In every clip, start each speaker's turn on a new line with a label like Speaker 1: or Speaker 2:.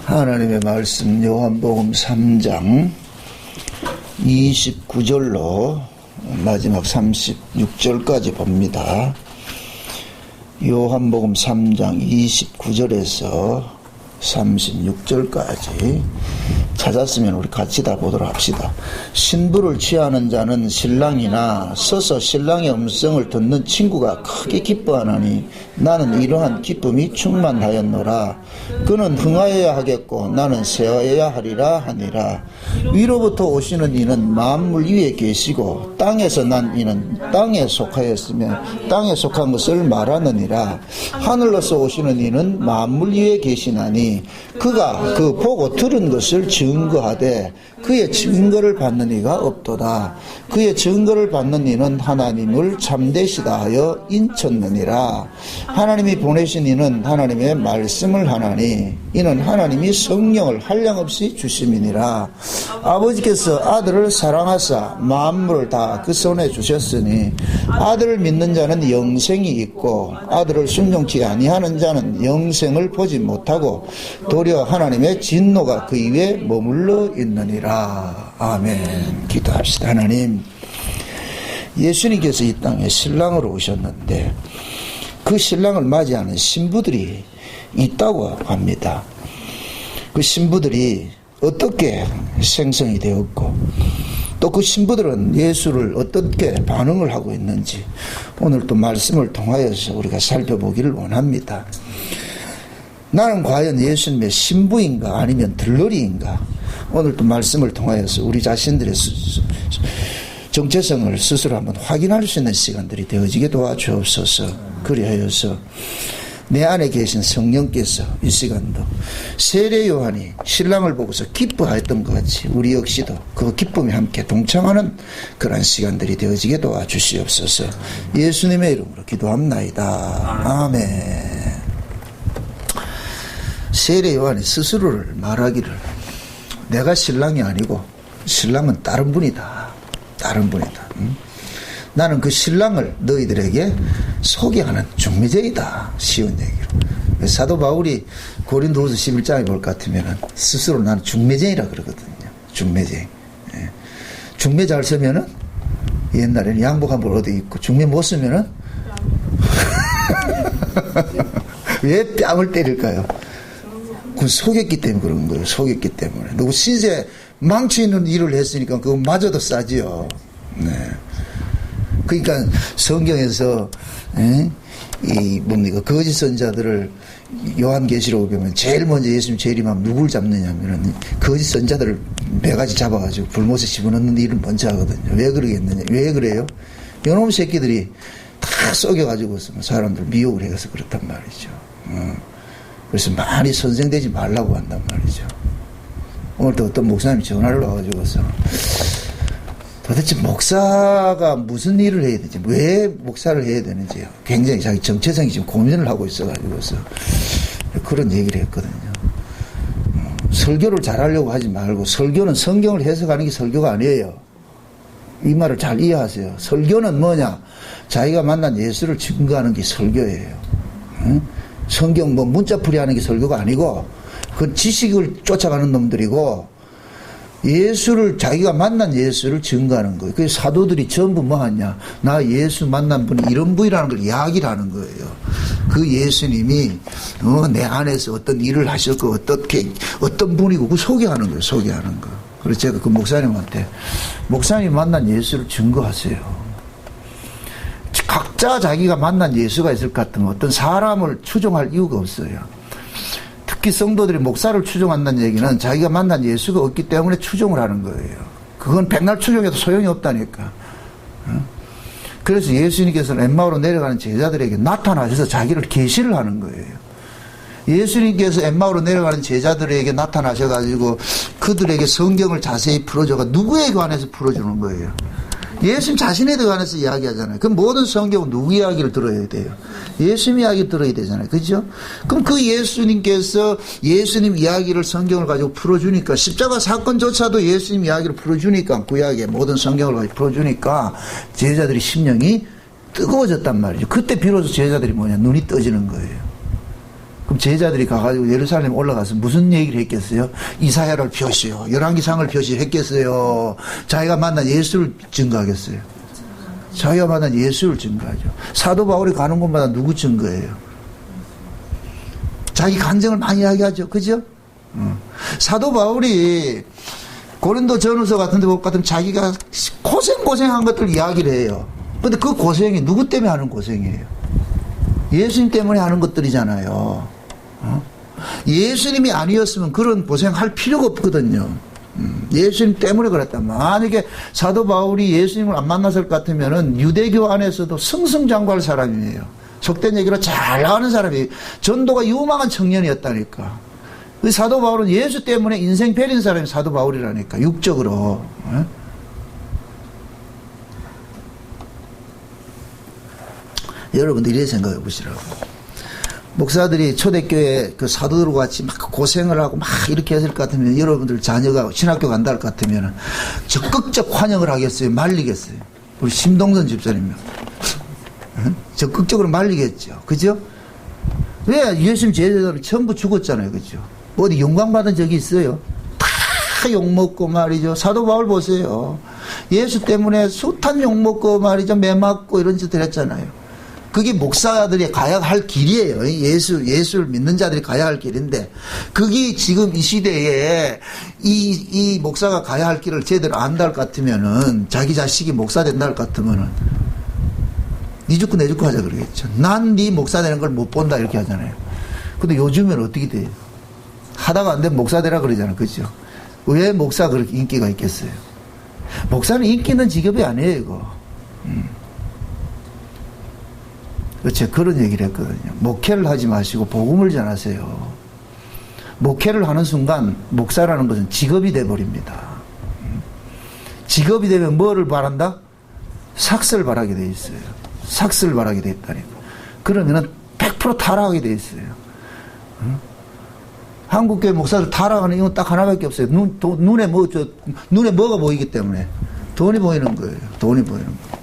Speaker 1: 하나님의 말씀 요한복음 3장 29절로 마지막 36절까지 봅니다. 요한복음 3장 29절에서 36절까지 찾았으면 우리 같이 다 보도록 합시다. 신부를 취하는 자는 신랑이나 서서 신랑의 음성을 듣는 친구가 크게 기뻐하나니 나는 이러한 기쁨이 충만하였노라. 그는 흥하여야 하겠고 나는 쇠하여야 하리라 하니라. 위로부터 오시는 이는 만물 위에 계시고 땅에서 난 이는 땅에 속하였으며 땅에 속한 것을 말하느니라. 하늘로서 오시는 이는 만물 위에 계시나니 그가 그 보고 들은 것을 증거하되 그의 증거를 받는 이가 없도다. 그의 증거를 받는 이는 하나님을 참되시다 하여 인쳤느니라. 하나님이 보내신 이는 하나님의 말씀을 하나니 이는 하나님이 성령을 한량없이 주심이니라. 아버지께서 아들을 사랑하사 만물을 다 그 손에 주셨으니 아들을 믿는 자는 영생이 있고 아들을 순종치 아니하는 자는 영생을 보지 못하고 도리어 하나님의 진노가 그 위에 머물러 있느니라. 아멘. 기도합시다. 하나님, 예수님께서 이 땅에 신랑으로 오셨는데 그 신랑을 맞이하는 신부들이 있다고 합니다. 그 신부들이 어떻게 생성이 되었고 또 그 신부들은 예수를 어떻게 반응을 하고 있는지 오늘 또 말씀을 통하여서 우리가 살펴보기를 원합니다. 나는 과연 예수님의 신부인가 아니면 들러리인가? 오늘 또 말씀을 통하여서 우리 자신들의 정체성을 스스로 한번 확인할 수 있는 시간들이 되어지게 도와주옵소서. 그리하여서 내 안에 계신 성령께서 이 시간도 세례 요한이 신랑을 보고서 기뻐하였던 것 같이 우리 역시도 그 기쁨에 함께 동참하는 그런 시간들이 되어지게 도와주시옵소서. 예수님의 이름으로 기도합나이다. 아멘. 세례 요한이 스스로를 말하기를 내가 신랑이 아니고 신랑은 다른 분이다. 다른 분이다. 나는 그 신랑을 너희들에게 소개하는 중매쟁이다. 쉬운 얘기로. 사도 바울이 고린도후서 11장에 볼 것 같으면 스스로 나는 중매쟁이라 그러거든요. 중매쟁이. 예. 중매 잘 쓰면은 옛날에는 양복 한 벌 얻어 입고 중매 못 쓰면은 왜 뺨을 때릴까요? 그건 속였기 때문에 그런 거예요. 속였기 때문에. 누구 신세 망치 있는 일을 했으니까 그거 마저도 싸지요. 네. 그러니까 성경에서 이 뭡니까 거짓 선자들을 요한계시록을 보면 제일 먼저 예수님 재림하면 누굴 잡느냐면은 거짓 선자들을 매가지 잡아가지고 불못에 집어넣는 일을 먼저 하거든요. 왜 그러겠느냐? 왜 그래요? 요놈 새끼들이 다 썩여가지고 사람들 미혹을 해서 그렇단 말이죠. 그래서 많이 선생되지 말라고 한단 말이죠. 오늘도 어떤 목사님이 전화를 와가지고서 도대체 목사가 무슨 일을 해야 되지? 왜 목사를 해야 되는지 굉장히 자기 정체성이 지금 고민을 하고 있어가지고서 그런 얘기를 했거든요. 설교를 잘하려고 하지 말고 설교는 성경을 해석하는 게 설교가 아니에요. 이 말을 잘 이해하세요. 설교는 뭐냐? 자기가 만난 예수를 증거하는 게 설교예요. 성경 뭐 문자풀이 하는 게 설교가 아니고 그 지식을 쫓아가는 놈들이고 예수를 자기가 만난 예수를 증거하는 거예요. 그 사도들이 전부 뭐 하냐? 나 예수 만난 분이 이런 분이라는 걸 이야기를 하는 거예요. 그 예수님이 내 안에서 어떤 일을 하셨고 어떻게 어떤 분이고 그 소개하는 거예요. 소개하는 거. 그래서 제가 그 목사님한테 목사님 만난 예수를 증거하세요. 각자 자기가 만난 예수가 있을 것 같으면 어떤 사람을 추종할 이유가 없어요. 특히 성도들이 목사를 추종한다는 얘기는 자기가 만난 예수가 없기 때문에 추종을 하는 거예요. 그건 백날 추종해도 소용이 없다니까. 그래서 예수님께서는 엠마오로 내려가는 제자들에게 나타나셔서 자기를 계시를 하는 거예요. 예수님께서 엠마오로 내려가는 제자들에게 나타나셔가지고 그들에게 성경을 자세히 풀어줘가 누구에 관해서 풀어주는 거예요? 예수님 자신에 관해서 이야기하잖아요. 그럼 모든 성경은 누구 이야기를 들어야 돼요? 예수님 이야기 들어야 되잖아요. 그죠? 그럼 그 예수님께서 예수님 이야기를 성경을 가지고 풀어주니까 십자가 사건조차도 예수님 이야기를 풀어주니까 구약의 모든 성경을 가지고 풀어주니까 제자들이 심령이 뜨거워졌단 말이죠. 그때 비로소 제자들이 뭐냐? 눈이 떠지는 거예요. 그럼 제자들이 가가지고 예루살렘 올라가서 무슨 얘기를 했겠어요? 이사야를 펴시오, 열왕기상을 펴시오 했겠어요? 자기가 만난 예수를 증거하겠어요? 자기가 만난 예수를 증거하죠. 사도 바울이 가는 곳마다 누구 증거예요? 자기 간증을 많이 이야기하죠. 그죠? 사도 바울이 고린도 전후서 같은 데 볼 것 같으면 자기가 고생한 것들 이야기를 해요. 근데 그 고생이 누구 때문에 하는 고생이에요? 예수님 때문에 하는 것들이잖아요. 예수님이 아니었으면 그런 고생할 필요가 없거든요. 예수님 때문에 그랬단 말이에요. 만약에 사도 바울이 예수님을 안 만났을 것 같으면은 유대교 안에서도 승승장구할 사람이에요. 속된 얘기로 잘 나가는 사람이에요. 전도가 유망한 청년이었다니까. 그 사도 바울은 예수 때문에 인생 베린 사람이 사도 바울이라니까, 육적으로. 여러분들 이렇게 생각해 보시라고. 목사들이 초대교회 그 사도들과 같이 막 고생을 하고 막 이렇게 했을 것 같으면 여러분들 자녀가 신학교 간다 할 것 같으면 적극적 환영을 하겠어요? 말리겠어요? 우리 심동선 집사님요. 적극적으로 말리겠죠. 그죠? 왜? 예수님 제자들은 전부 죽었잖아요. 그죠? 어디 영광받은 적이 있어요? 다 욕먹고 말이죠. 사도 바울 보세요. 예수 때문에 숱한 욕먹고 말이죠. 매 맞고 이런 짓을 했잖아요. 그게 목사들이 가야 할 길이에요. 예수를 믿는 자들이 가야 할 길인데, 그게 지금 이 시대에 이 목사가 가야 할 길을 제대로 안다 할 것 같으면은, 자기 자식이 목사 된다 할 것 같으면은, 니 죽고 내 죽고 하자 그러겠죠. 난 네 목사 되는 걸 못 본다 이렇게 하잖아요. 근데 요즘엔 어떻게 돼요? 하다가 안 되면 목사 되라 그러잖아요. 그죠? 왜 목사가 그렇게 인기가 있겠어요? 목사는 인기 있는 직업이 아니에요, 이거. 제가 그런 얘기를 했거든요. 목회를 하지 마시고 복음을 전하세요. 목회를 하는 순간 목사라는 것은 직업이 돼버립니다. 직업이 되면 뭐를 바란다? 삭스를 바라게 돼 있어요. 삭스를 바라게 돼 있다니까. 그러면은 100% 타락하게 돼 있어요. 한국교회 목사들 타락하는 이유는 딱 하나밖에 없어요. 눈에 뭐가 보이기 때문에. 돈이 보이는 거예요. 돈이 보이는 거예요.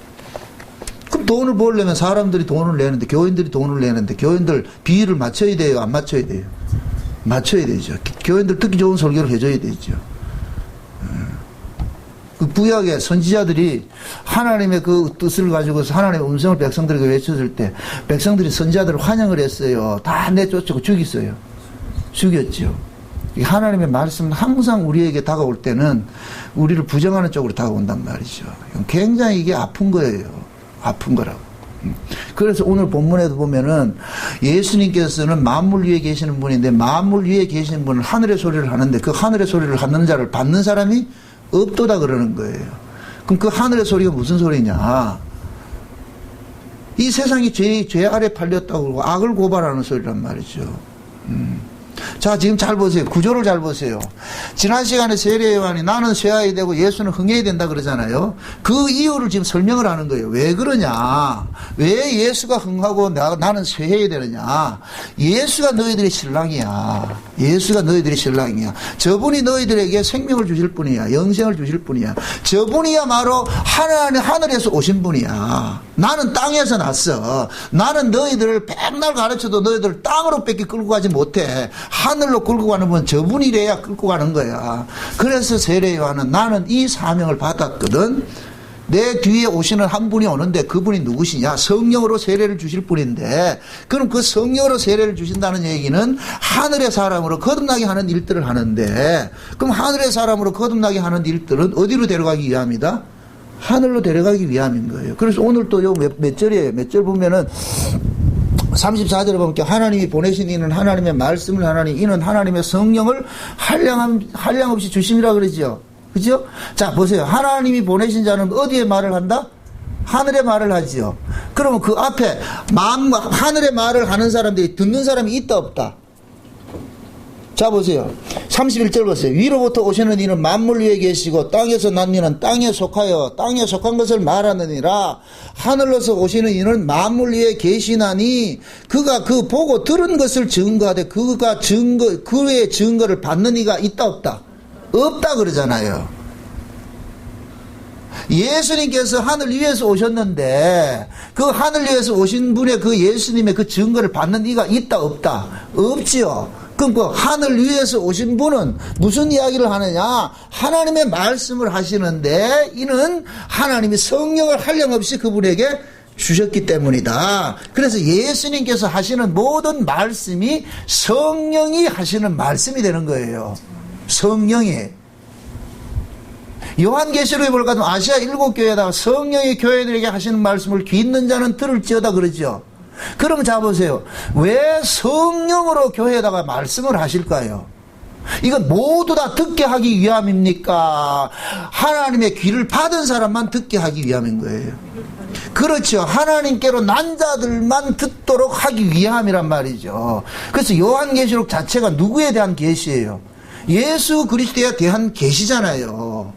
Speaker 1: 그럼 돈을 벌려면 사람들이 돈을 내는데, 교인들이 돈을 내는데, 교인들 비율을 맞춰야 돼요? 안 맞춰야 돼요? 맞춰야 되죠. 교인들 듣기 좋은 설교를 해줘야 되죠. 그 구약의 선지자들이 하나님의 그 뜻을 가지고서 하나님의 음성을 백성들에게 외쳤을 때, 백성들이 선지자들을 환영을 했어요. 다 내쫓고 죽였어요. 죽였죠. 하나님의 말씀은 항상 우리에게 다가올 때는 우리를 부정하는 쪽으로 다가온단 말이죠. 굉장히 이게 아픈 거예요. 아픈 거라고. 그래서 오늘 본문에도 보면은 예수님께서는 만물 위에 계시는 분인데, 만물 위에 계시는 분은 하늘의 소리를 하는데, 그 하늘의 소리를 하는 자를 받는 사람이 없도다 그러는 거예요. 그럼 그 하늘의 소리가 무슨 소리냐? 이 세상이 죄 아래 팔렸다고 그러고 악을 고발하는 소리란 말이죠. 자, 지금 잘 보세요. 구조를 잘 보세요. 지난 시간에 세례 요한이 나는 쇠하야 되고 예수는 흥해야 된다 그러잖아요. 그 이유를 지금 설명을 하는 거예요. 왜 그러냐? 왜 예수가 흥하고 나는 쇠해야 되느냐? 예수가 너희들의 신랑이야. 예수가 너희들의 신랑이야. 저분이 너희들에게 생명을 주실 분이야. 영생을 주실 분이야. 저분이야말로 하늘에서 오신 분이야. 나는 땅에서 났어. 나는 너희들을 백날 가르쳐도 너희들을 땅으로 뺏기 끌고 가지 못해. 하늘로 끌고 가는 분 저분이래야 끌고 가는 거야. 그래서 세례 요한은 나는 이 사명을 받았거든. 내 뒤에 오시는 한 분이 오는데 그분이 누구시냐? 성령으로 세례를 주실 분인데, 그럼 그 성령으로 세례를 주신다는 얘기는 하늘의 사람으로 거듭나게 하는 일들을 하는데, 그럼 하늘의 사람으로 거듭나게 하는 일들은 어디로 데려가기 위함이다? 하늘로 데려가기 위함인 거예요. 그래서 오늘 또 요 몇 절이에요. 몇 절 보면은 34절에 보면 하나님이 보내신 이는 하나님의 말씀을 하나니 이는 하나님의 성령을 한량 없이 주심이라 그러죠. 그죠? 자, 보세요. 하나님이 보내신 자는 어디에 말을 한다? 하늘의 말을 하지요. 그러면 그 앞에 하늘의 말을 하는 사람들이 듣는 사람이 있다 없다? 자, 보세요. 31절 보세요. 위로부터 오시는 이는 만물 위에 계시고 땅에서 난 이는 땅에 속하여 땅에 속한 것을 말하느니라. 하늘로서 오시는 이는 만물 위에 계시나니 그가 그 보고 들은 것을 증거하되 그의 증거를 받는 이가 있다 없다? 없다 그러잖아요. 예수님께서 하늘 위에서 오셨는데 그 하늘 위에서 오신 분의 그 예수님의 그 증거를 받는 이가 있다 없다? 없지요. 그럼 그 하늘 위에서 오신 분은 무슨 이야기를 하느냐? 하나님의 말씀을 하시는데 이는 하나님이 성령을 한량없이 그분에게 주셨기 때문이다. 그래서 예수님께서 하시는 모든 말씀이 성령이 하시는 말씀이 되는 거예요. 성령이. 요한계시록에 보니까 아시아 7교회에다가 성령이 교회들에게 하시는 말씀을 귀 있는 자는 들을지어다 그러죠. 그러면 자 보세요. 왜 성령으로 교회에다가 말씀을 하실까요? 이건 모두 다 듣게 하기 위함입니까? 하나님의 귀를 받은 사람만 듣게 하기 위함인 거예요. 그렇죠. 하나님께로 난 자들만 듣도록 하기 위함이란 말이죠. 그래서 요한계시록 자체가 누구에 대한 계시예요? 예수 그리스도에 대한 계시잖아요.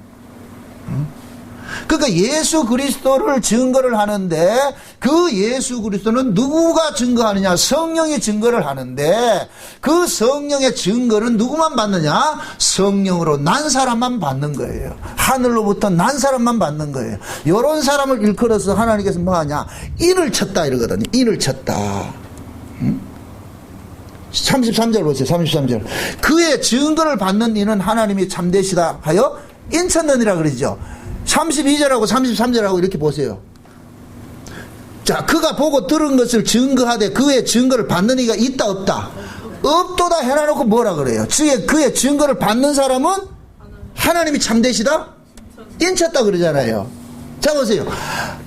Speaker 1: 그러니까 예수 그리스도를 증거를 하는데 그 예수 그리스도는 누구가 증거하느냐? 성령이 증거를 하는데 그 성령의 증거는 누구만 받느냐? 성령으로 난 사람만 받는 거예요. 하늘로부터 난 사람만 받는 거예요. 이런 사람을 일컬어서 하나님께서 뭐 하냐? 인을 쳤다 이러거든요. 인을 쳤다. 33절 보세요. 33절. 그의 증거를 받는 이는 하나님이 참되시다 하여 인쳤느니라 그러죠. 32절하고 33절하고 이렇게 보세요. 자, 그가 보고 들은 것을 증거하되 그의 증거를 받는 이가 있다 없다? 없도다 해놔놓고 뭐라 그래요? 그의 증거를 받는 사람은 하나님이 참되시다? 인쳤다 그러잖아요. 자 보세요.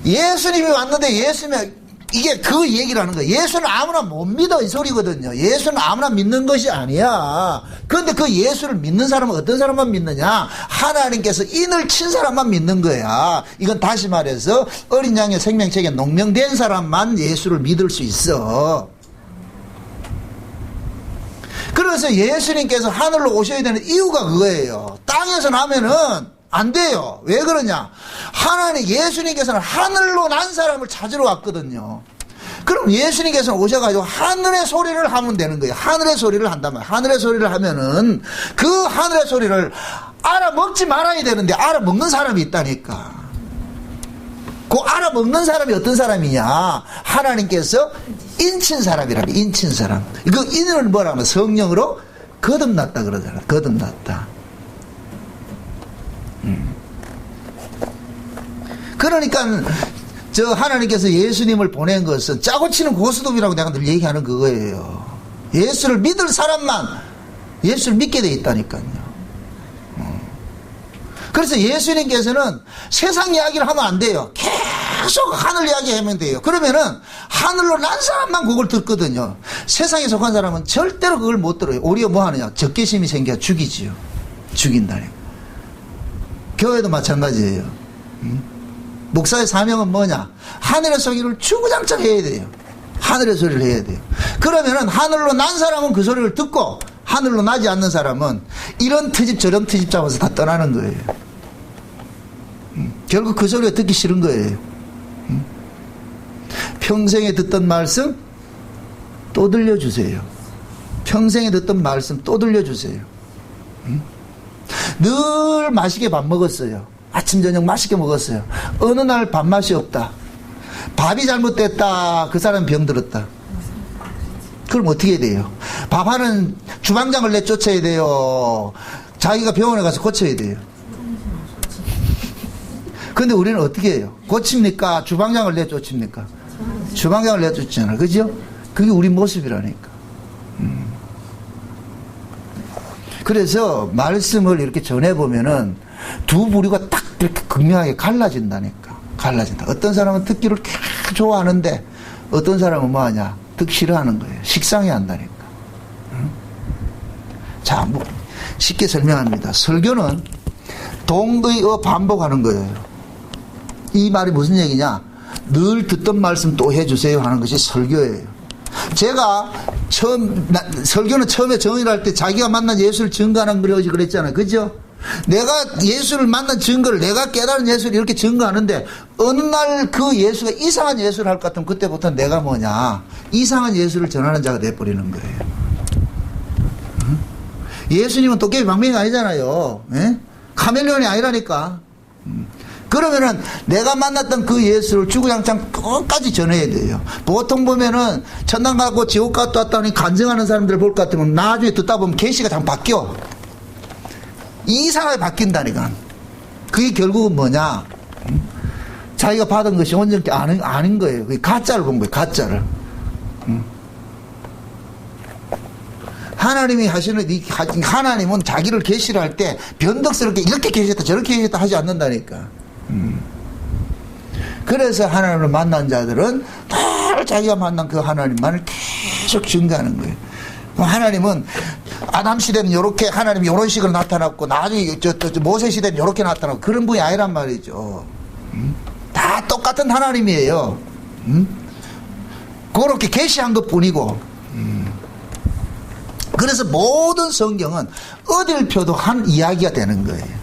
Speaker 1: 예수님이 왔는데 예수님이 이게 그 얘기를 하는 거예요. 예수는 아무나 못 믿어 이 소리거든요. 예수는 아무나 믿는 것이 아니야. 그런데 그 예수를 믿는 사람은 어떤 사람만 믿느냐? 하나님께서 인을 친 사람만 믿는 거야. 이건 다시 말해서 어린 양의 생명책에 농명된 사람만 예수를 믿을 수 있어. 그래서 예수님께서 하늘로 오셔야 되는 이유가 그거예요. 땅에서 나면은 안 돼요. 왜 그러냐? 예수님께서는 하늘로 난 사람을 찾으러 왔거든요. 그럼 예수님께서는 오셔가지고 하늘의 소리를 하면 되는 거예요. 하늘의 소리를 한단 말이에요. 하늘의 소리를 하면은 그 하늘의 소리를 알아먹지 말아야 되는데 알아먹는 사람이 있다니까. 그 알아먹는 사람이 어떤 사람이냐? 하나님께서 인친 사람이라고. 인친 사람. 그 인을 뭐라 하면 성령으로 거듭났다 그러잖아요. 거듭났다. 그러니까 하나님께서 예수님을 보낸 것은 짜고 치는 고스톱이라고 내가 늘 얘기하는 그거예요. 예수를 믿을 사람만 예수를 믿게 돼 있다니까요. 그래서 예수님께서는 세상 이야기를 하면 안 돼요. 계속 하늘 이야기 하면 돼요. 그러면은 하늘로 난 사람만 그걸 듣거든요. 세상에 속한 사람은 절대로 그걸 못 들어요. 오히려 뭐 하느냐? 적개심이 생겨 죽이지요. 죽인다니까. 교회도 마찬가지예요. 목사의 사명은 뭐냐? 하늘의 소리를 주구장창 해야 돼요. 하늘의 소리를 해야 돼요. 그러면은 하늘로 난 사람은 그 소리를 듣고 하늘로 나지 않는 사람은 이런 트집 저런 트집 잡아서 다 떠나는 거예요. 결국 그 소리가 듣기 싫은 거예요. 평생에 듣던 말씀 또 들려주세요. 평생에 듣던 말씀 또 들려주세요. 늘 맛있게 밥 먹었어요. 아침 저녁 맛있게 먹었어요. 어느 날 밥맛이 없다. 밥이 잘못됐다. 그 사람 병들었다. 그럼 어떻게 해야 돼요? 밥하는 주방장을 내쫓아야 돼요. 자기가 병원에 가서 고쳐야 돼요. 근데 우리는 어떻게 해요? 고칩니까? 주방장을 내쫓습니까? 주방장을 내쫓잖아요. 그죠? 그게 우리 모습이라니까. 그래서 말씀을 이렇게 전해보면은 두 부류가 딱 이렇게 극명하게 갈라진다니까. 갈라진다. 어떤 사람은 듣기를 꽤 좋아하는데 어떤 사람은 뭐하냐? 듣기 싫어하는 거예요. 식상해 한다니까. 자, 뭐 쉽게 설명합니다. 설교는 동의어 반복하는 거예요. 이 말이 무슨 얘기냐? 늘 듣던 말씀 또 해주세요 하는 것이 설교예요. 제가 설교는 처음에 정의를 할 때 자기가 만난 예수를 증거하는 거라고 그랬잖아요. 그죠? 내가 예수를 만난 증거를 내가 깨달은 예수를 이렇게 증거하는데 어느 날 그 예수가 이상한 예수를 할 것 같으면 그때부터 내가 뭐냐? 이상한 예수를 전하는 자가 돼버리는 거예요. 예수님은 도깨비 방맹이 아니잖아요. 예? 카멜레온이 아니라니까. 그러면은 내가 만났던 그 예수를 주구장창 끝까지 전해야 돼요. 보통 보면은 천당 가고 지옥 갔다 왔다니 간증하는 사람들 볼 것 같으면 나중에 듣다 보면 계시가 참 바뀌어. 이상하게 바뀐다니까. 그게 결국은 뭐냐? 자기가 받은 것이 온전히 아닌 거예요. 그게 가짜를 본 거예요. 가짜를. 하나님이 하시는, 하나님은 자기를 계시를 할 때 변덕스럽게 이렇게 계셨다 저렇게 계셨다 하지 않는다니까. 그래서 하나님을 만난 자들은 다 자기가 만난 그 하나님만을 계속 증거하는 거예요. 하나님은 아담 시대는 이렇게 하나님이 이런 식으로 나타났고 나중에 모세 시대는 이렇게 나타났고 그런 분이 아니란 말이죠. 다 똑같은 하나님이에요. 그렇게 계시한 것 뿐이고. 그래서 모든 성경은 어딜 펴도 한 이야기가 되는 거예요.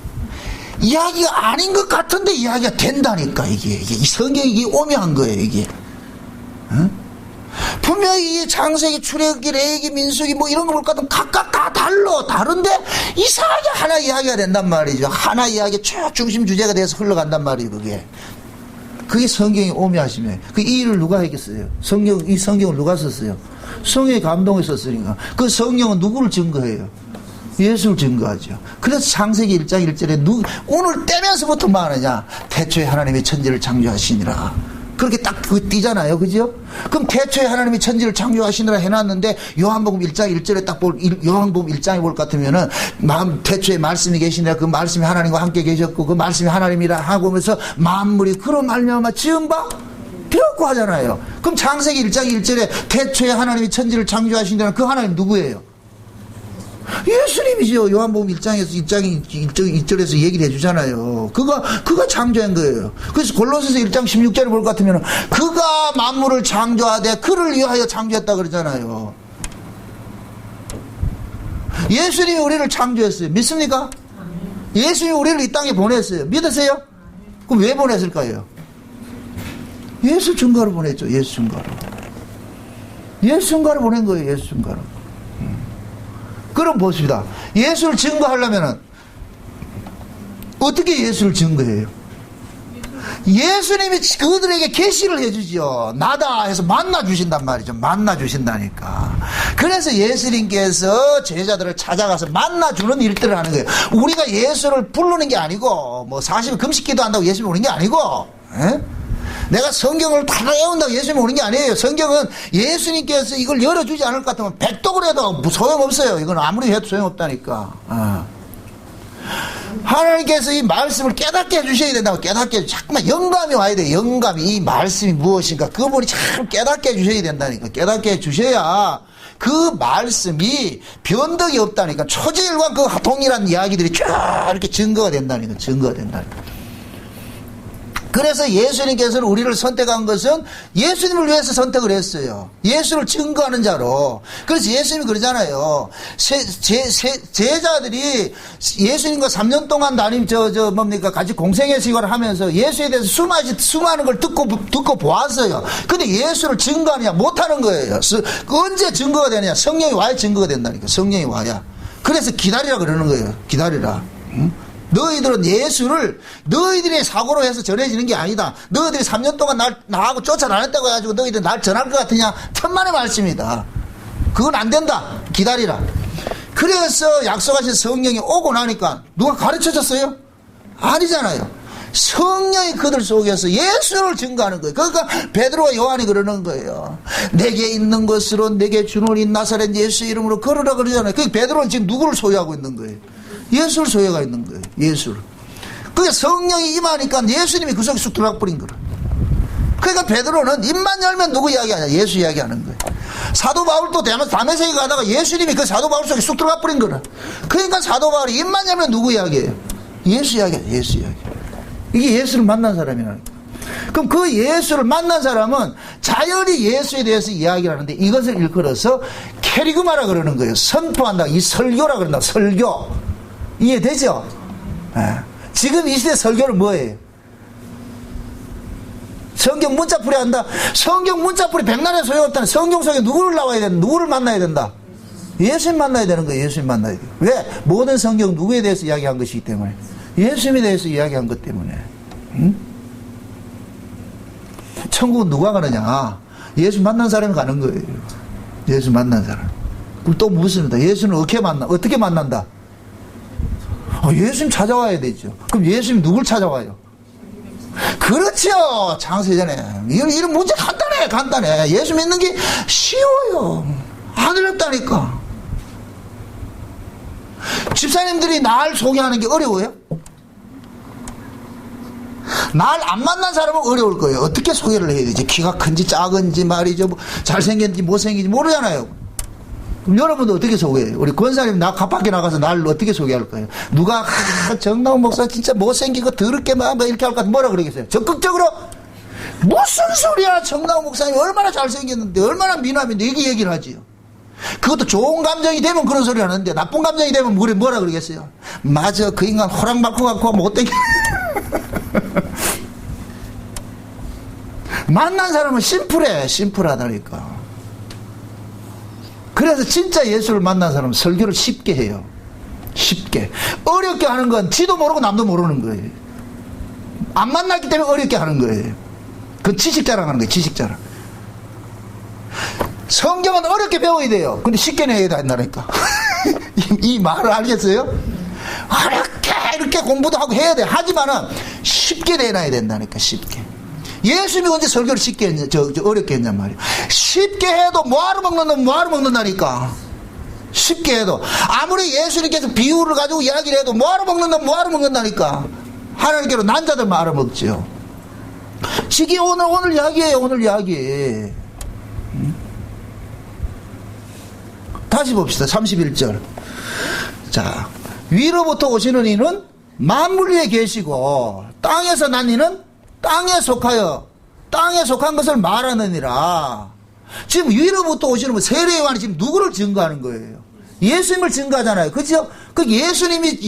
Speaker 1: 이야기가 아닌 것 같은데 이야기가 된다니까. 이게 성경이 이게 오묘한 거예요. 이게 분명히 창세기, 출애굽기, 레위기, 민수기 뭐 이런 거 볼 것 같으면 각각 다 다른데 이상하게 하나 이야기가 된단 말이죠. 하나 이야기 쭉 중심 주제가 돼서 흘러간단 말이에요. 그게 성경이 오묘하시며 그 일을 누가 했겠어요? 이 성경을 누가 썼어요? 성령의 감동을 썼으니까. 그 성령은 누구를 증거해요? 예수를 증거하죠. 그래서 창세기 1장 1절에 오늘 떼면서부터 뭐 하느냐? 태초에 하나님이 천지를 창조하시니라. 그렇게 딱 그거 띄잖아요. 그죠? 그럼 태초에 하나님이 천지를 창조하시느라 해놨는데 요한복음 1장 1절에 딱 요한복음 1장에 볼 것 같으면은 태초에 말씀이 계시니라 그 말씀이 하나님과 함께 계셨고 그 말씀이 하나님이라 하고 하면서 만물이 그로 말미암아 지은 바 되었고 하잖아요. 그럼 창세기 1장 1절에 태초에 하나님이 천지를 창조하시니라 그 하나님 누구예요? 예수님이죠. 요한복음 1장에서 1절에서 얘기를 해주잖아요. 그가 창조한 거예요. 그래서 골로새서 1장 16절을 볼 것 같으면 그가 만물을 창조하되 그를 위하여 창조했다 그러잖아요. 예수님이 우리를 창조했어요. 믿습니까? 예수님이 우리를 이 땅에 보냈어요. 믿으세요? 그럼 왜 보냈을까요? 예수 증거로 보냈죠. 예수 증거로. 예수 증거로 보낸 거예요. 예수 증거로. 그럼 보십시다. 예수를 증거하려면 어떻게 예수를 증거해요? 예수님이 그들에게 계시를 해주죠. 나다 해서 만나주신단 말이죠. 만나주신다니까. 그래서 예수님께서 제자들을 찾아가서 만나주는 일들을 하는 거예요. 우리가 예수를 부르는 게 아니고 뭐 40일 금식기도 한다고 예수님 오는 게 아니고 내가 성경을 다 외운다고 예수님 오는 게 아니에요. 성경은 예수님께서 이걸 열어주지 않을 것 같으면 백독을 해도 소용없어요. 이건 아무리 해도 소용없다니까. 하나님께서 이 말씀을 깨닫게 해주셔야 된다고. 깨닫게 자꾸만 영감이 와야 돼요. 영감이 이 말씀이 무엇인가 그분이 참 깨닫게 해주셔야 된다니까. 깨닫게 해주셔야 그 말씀이 변덕이 없다니까. 초지일관 그 동일한 이야기들이 쫙 이렇게 증거가 된다니까. 증거가 된다니까. 그래서 예수님께서는 우리를 선택한 것은 예수님을 위해서 선택을 했어요. 예수를 증거하는 자로. 그래서 예수님이 그러잖아요. 제자들이 예수님과 3년 동안 같이 공생애식을 하면서 예수에 대해서 수많은 걸 듣고 보았어요. 근데 예수를 증거하느냐 못하는 거예요. 언제 증거가 되느냐? 성령이 와야 증거가 된다니까. 성령이 와야. 그래서 기다리라 그러는 거예요. 기다리라. 응? 너희들은 예수를 너희들의 사고로 해서 전해지는 게 아니다. 너희들이 3년 동안 나하고 쫓아다녔다고 해가지고 너희들 날 전할 것 같으냐? 천만의 말씀이다. 그건 안 된다. 기다리라. 그래서 약속하신 성령이 오고 나니까 누가 가르쳐 줬어요? 아니잖아요. 성령이 그들 속에서 예수를 증거하는 거예요. 그러니까 베드로와 요한이 그러는 거예요. 내게 있는 것으로 내게 주노니 나사렛 예수 이름으로 걸으라 그러잖아요. 그 베드로는 지금 누구를 소유하고 있는 거예요? 예수를 소유가 있는 거예요. 예수를. 그게 성령이 임하니까 예수님이 그 속에 쑥 들어가 버린 거라. 그러니까 베드로는 입만 열면 누구 이야기하냐? 예수 이야기하는 거예요. 사도 바울도 다메섹에 가다가 예수님이 그 사도 바울 속에 쑥 들어가 버린 거라. 그러니까 사도 바울이 입만 열면 누구 이야기예요? 예수 이야기야. 예수 이야기. 이게 예수를 만난 사람이라니까. 그럼 그 예수를 만난 사람은 자연히 예수에 대해서 이야기를 하는데 이것을 일컬어서 캐리그마라 그러는 거예요. 선포한다. 이 설교라 그런다. 설교. 이해되죠? 지금 이 시대 설교는 뭐예요? 성경 문자풀이 한다. 성경 문자풀이 백날에 소용없다는. 성경 속에 누구를 나와야 된다. 누구를 만나야 된다. 예수님 만나야 되는 거예요. 예수님 만나야 돼요. 왜? 모든 성경 누구에 대해서 이야기한 것이기 때문에. 예수님에 대해서 이야기한 것 때문에. 천국은 누가 가느냐? 예수 만난 사람이 가는 거예요. 예수 만난 사람. 그럼 또 묻습니다. 예수는 어떻게 만난다? 예수님 찾아와야 되죠. 그럼 예수님 누굴 찾아와요? 그렇죠. 창세전에. 이런 문제 간단해. 예수 믿는 게 쉬워요. 안 어렵다니까. 집사님들이 날 소개하는 게 어려워요? 날 안 만난 사람은 어려울 거예요. 어떻게 소개를 해야 되지? 키가 큰지 작은지 말이죠. 뭐 잘생겼는지 못생긴지 모르잖아요. 그럼 여러분도 어떻게 소개해요? 우리 권사님 나 갑밖에 나가서 날 어떻게 소개할 거예요? 누가 정나훈 목사 진짜 못생기고 더럽게 뭐 이렇게 할 것 같아 뭐라 그러겠어요? 적극적으로 무슨 소리야? 정나훈 목사님 얼마나 잘생겼는데 얼마나 미남인데 이게 얘기를 하지요. 그것도 좋은 감정이 되면 그런 소리 하는데 나쁜 감정이 되면 뭐라 그러겠어요? 맞아, 그 인간 호랑말코 같고 못되게 만난 사람은 심플하다니까. 그래서 진짜 예수를 만난 사람은 설교를 쉽게 해요. 쉽게. 어렵게 하는 건 지도 모르고 남도 모르는 거예요. 안 만났기 때문에 어렵게 하는 거예요. 그건 지식 자랑하는 거예요. 지식 자랑. 성경은 어렵게 배워야 돼요. 근데 쉽게 내야 된다니까. 이 말을 알겠어요? 어렵게 이렇게 공부도 하고 해야 돼. 하지만은 쉽게 내놔야 된다니까. 쉽게. 예수님이 언제 설교를 쉽게 했냐, 어렵게 했냔 말이에요. 쉽게 해도 뭐하러 먹는다니까. 쉽게 해도. 아무리 예수님께서 비유를 가지고 이야기를 해도 뭐하러 먹는다니까. 하나님께로 난자들만 알아먹죠. 지기 오늘 이야기예요, 오늘 이야기. 다시 봅시다. 31절. 자, 위로부터 오시는 이는 만물 위에 계시고 땅에서 난 이는 땅에 속한 것을 말하느니라. 지금 위로부터 오시는 분 세례 요한이 지금 누구를 증거하는 거예요? 예수님을 증거하잖아요. 그죠? 그 예수님이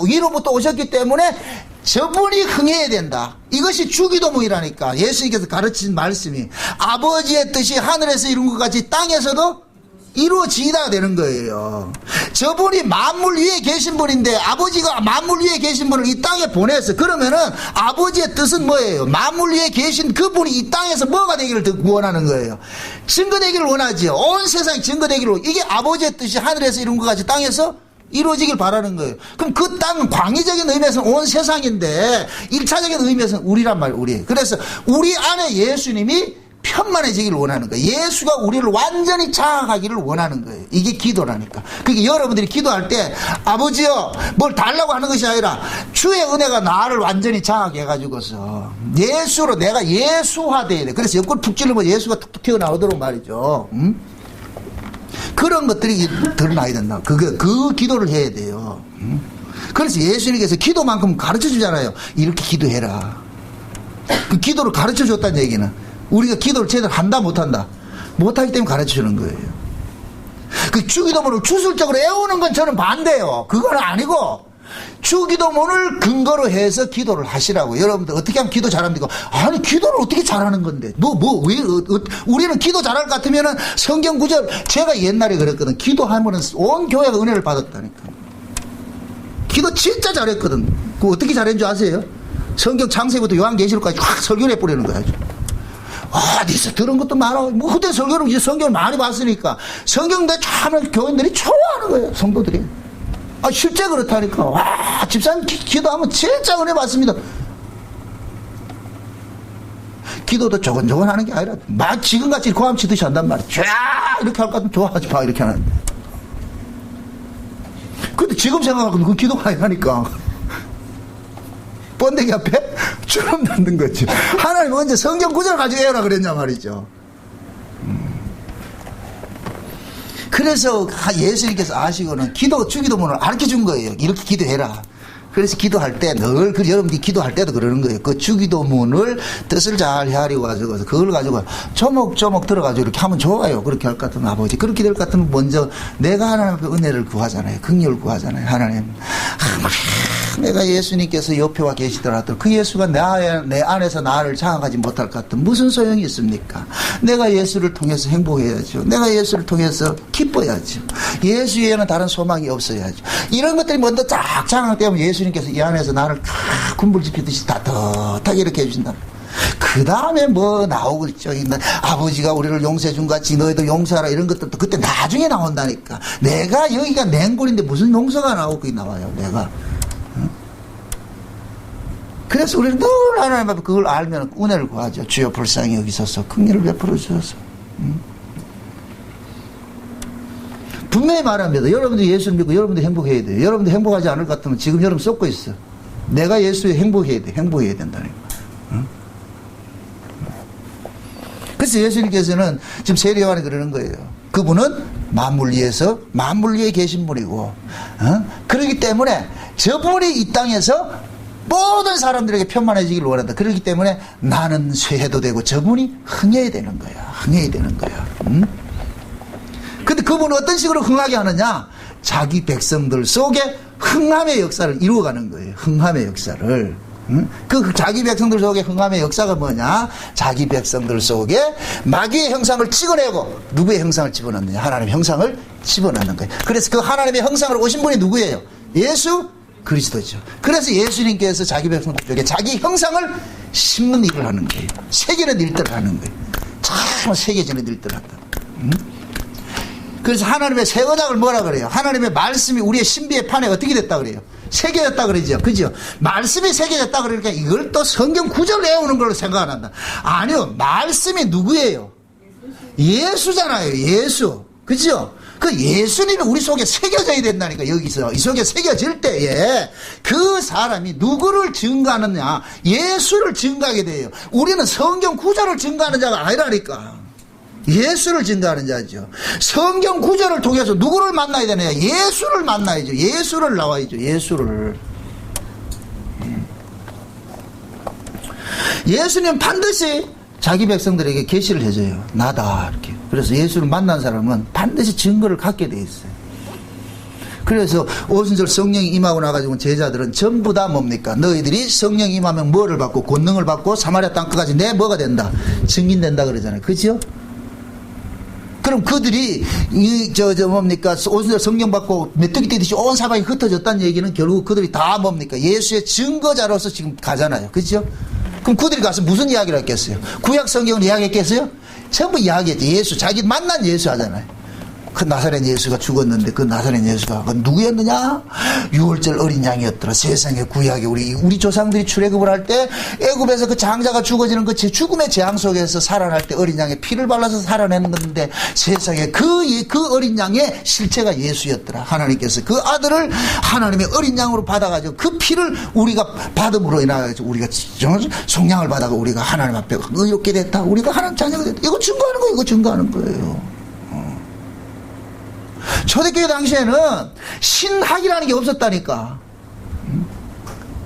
Speaker 1: 위로부터 오셨기 때문에 저분이 흥해야 된다. 이것이 주기도문이라니까. 예수님께서 가르친 말씀이 아버지의 뜻이 하늘에서 이룬 것 같이 땅에서도 이루어지다 되는 거예요. 저분이 만물 위에 계신 분인데 아버지가 만물 위에 계신 분을 이 땅에 보냈어. 그러면은 아버지의 뜻은 뭐예요? 만물 위에 계신 그분이 이 땅에서 뭐가 되기를 원하는 거예요? 증거되기를 원하지요. 온 세상이 증거되기를. 이게 아버지의 뜻이 하늘에서 이룬 것 같이 땅에서 이루어지길 바라는 거예요. 그럼 그 땅은 광의적인 의미에서는 온 세상인데 1차적인 의미에서는 우리란 말이에요. 우리. 그래서 우리 안에 예수님이 편만해지기를 원하는 거예요. 예수가 우리를 완전히 장악하기를 원하는 거예요. 이게 기도라니까. 그러니까 여러분들이 기도할 때 아버지여 뭘 달라고 하는 것이 아니라 주의 은혜가 나를 완전히 장악해가지고서 예수로 내가 예수화돼야 돼. 그래서 옆구리 푹 찔러면 예수가 툭툭 튀어나오도록 말이죠. 그런 것들이 드러나야 된다. 그 기도를 해야 돼요. 그래서 예수님께서 기도만큼 가르쳐 주잖아요. 이렇게 기도해라. 그 기도를 가르쳐 줬다는 얘기는 우리가 기도를 제대로 한다 못한다? 못하기 때문에 가르쳐 주는 거예요. 그 주기도문을 주술적으로 외우는 건 저는 반대예요. 그건 아니고 주기도문을 근거로 해서 기도를 하시라고. 여러분들 어떻게 하면 기도 잘합니까? 아니 기도를 어떻게 잘하는 건데 우리는 기도 잘할 것 같으면은 성경 구절 제가 옛날에 그랬거든. 기도하면은 온 교회가 은혜를 받았다니까. 기도 진짜 잘했거든. 그거 어떻게 잘했는 줄 아세요? 성경 창세부터 요한계시록까지 확 설교를 해버리는 거야. 어디서 들은 것도 많아. 뭐 그때 설교를 이제 성경을 많이 봤으니까 성경 대참을 교인들이 좋아하는 거예요. 성도들이. 실제 그렇다니까. 와, 집사님 기도하면 진짜 은혜 받습니다. 기도도 조곤조곤 하는 게 아니라 막 지금같이 고함 치듯이 한단 말이야. 쫙 이렇게 할 것 같으면 좋아하지 마 이렇게 하는. 근데 지금 생각하면 그건 기도가 아니라니까. 번데기 앞에 주름 넣는 거지. 하나님 언제 성경 구절 가지고 해라 그랬냐 말이죠. 그래서 예수님께서 아시고는 주기도문을 가르쳐 준 거예요. 이렇게 기도해라. 그래서 기도할 때 늘 여러분들이 기도할 때도 그러는 거예요. 그 주기도문을 뜻을 잘 헤아리고 가지고 그걸 가지고 조목조목 들어가지고 이렇게 하면 좋아요. 그렇게 할 것 같으면 아버지 그렇게 될 것 같으면 먼저 내가 하나님 앞에 은혜를 구하잖아요. 긍휼을 구하잖아요. 하나님 아무리 내가 예수님께서 옆에와 계시더라도 그 예수가 내 안에서 나를 장악하지 못할 것 같은 무슨 소용이 있습니까? 내가 예수를 통해서 행복해야죠. 내가 예수를 통해서 기뻐야죠. 예수 외에는 다른 소망이 없어야죠. 이런 것들이 먼저 쫙 장악되면 예수님께서 이 안에서 나를 군불 지피듯이 따뜻하게 이렇게 해주신다. 그 다음에 뭐 나오겠죠. 아버지가 우리를 용서해 준 같이 너희도 용서하라 이런 것들도 그때 나중에 나온다니까. 내가 여기가 냉골인데 무슨 용서가 나오고 그게 나와요. 내가. 그래서 우리는 늘 하나님 앞에 그걸 알면 은혜를 구하죠. 주여 불쌍히 여기소서 긍휼을 베풀어 주소서. 분명히 말합니다. 여러분들 예수를 믿고 여러분들 행복해야 돼요. 여러분들 행복하지 않을 것 같으면 지금 여러분 쏟고 있어. 내가 예수에 행복해야 돼. 행복해야 된다니까. 그래서 예수님께서는 지금 세례요한이 그러는 거예요. 그분은 만물 위에서 만물 위에 계신 분이고, 그렇기 때문에 저분이 이 땅에서 모든 사람들에게 편만해지기를 원한다. 그렇기 때문에 나는 쇠해도 되고 저분이 흥해야 되는 거야. 흥해야 되는 거야. 근데 그분은 어떤 식으로 흥하게 하느냐? 자기 백성들 속에 흥함의 역사를 이루어가는 거예요. 흥함의 역사를. 그 자기 백성들 속에 흥함의 역사가 뭐냐? 자기 백성들 속에 마귀의 형상을 찍어내고 누구의 형상을 집어넣느냐? 하나님의 형상을 집어넣는 거예요. 그래서 그 하나님의 형상으로 오신 분이 누구예요? 예수 그리스도죠. 그래서 예수님께서 자기 백성들 속에 자기 형상을 심는 일을 하는 거예요. 새기는 일들을 하는 거예요. 참 새겨지는 일들을 한다. 그래서 하나님의 새 언약을 뭐라 그래요? 하나님의 말씀이 우리의 신비의 판에 어떻게 됐다 그래요? 새겨졌다 그러죠. 그죠? 말씀이 새겨졌다 그러니까 이걸 또 성경 구절 외우는 걸로 생각 안 한다. 아니요. 말씀이 누구예요? 예수잖아요. 예수. 그죠? 그 예수님이 우리 속에 새겨져야 된다니까. 여기서 이 속에 새겨질 때에 그 사람이 누구를 증거하느냐? 예수를 증거하게 돼요. 우리는 성경 구절을 증거하는 자가 아니라니까. 예수를 증거하는 자죠. 성경 구절을 통해서 누구를 만나야 되느냐? 예수를 만나야죠. 예수를 나와야죠. 예수를. 예수님 반드시 자기 백성들에게 계시를 해줘요. 나다 이렇게. 그래서 예수를 만난 사람은 반드시 증거를 갖게 돼 있어요. 그래서 오순절 성령이 임하고 나가지고 제자들은 전부 다 뭡니까? 너희들이 성령이 임하면 뭐를 받고 권능을 받고 사마리아 땅끝까지 내 뭐가 된다? 증인된다 그러잖아요. 그죠? 그럼 그들이 뭡니까? 오순절 성령 받고 메뚜기 떼듯이 온 사방이 흩어졌다는 얘기는 결국 그들이 다 뭡니까? 예수의 증거자로서 지금 가잖아요. 그죠? 그럼 그들이 가서 무슨 이야기를 했겠어요? 구약 성경을 이야기했겠어요? 전부 이야기했죠. 예수, 자기 만난 예수 하잖아요. 그 나사렛 예수가 죽었는데 그 나사렛 예수가 누구였느냐? 6월절 어린 양이었더라. 세상의 구약에 우리 조상들이 출애굽을 할 때 애굽에서 그 장자가 죽어지는 그 죽음의 재앙 속에서 살아날 때 어린 양의 피를 발라서 살아내는 건데 세상에 그 어린 양의 실체가 예수였더라. 하나님께서 그 아들을 하나님의 어린 양으로 받아가지고 그 피를 우리가 받음으로 인하여서 우리가 속량을 받아가 우리가 하나님 앞에 의롭게 됐다. 우리가 하나님 자녀가 됐다. 이거 증거하는 거예요. 이거 증거하는 거예요. 초대교회 당시에는 신학이라는 게 없었다니까.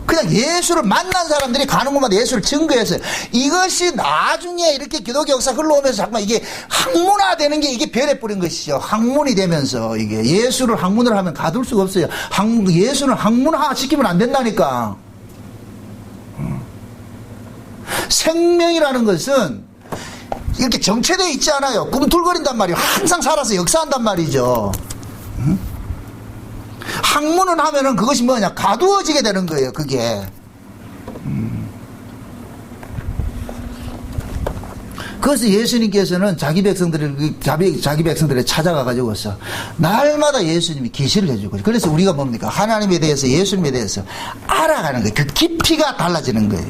Speaker 1: 그냥 예수를 만난 사람들이 가는 곳마다 예수를 증거했어요. 이것이 나중에 이렇게 기독교 역사 흘러오면서 잠깐만 이게 학문화되는 게 이게 별에 뿌린 것이죠. 학문이 되면서 이게 예수를 학문을 하면 가둘 수가 없어요. 예수는 학문화 시키면 안 된다니까. 생명이라는 것은 이렇게 정체되어 있지 않아요. 꿈틀거린단 말이에요. 항상 살아서 역사한단 말이죠. 학문을 하면은 그것이 뭐냐? 가두어지게 되는 거예요. 그게. 그래서 예수님께서는 자기 백성들을 찾아가가지고서 날마다 예수님이 계시를 해주고, 그래서 우리가 뭡니까? 하나님에 대해서, 예수님에 대해서 알아가는 거예요. 그 깊이가 달라지는 거예요.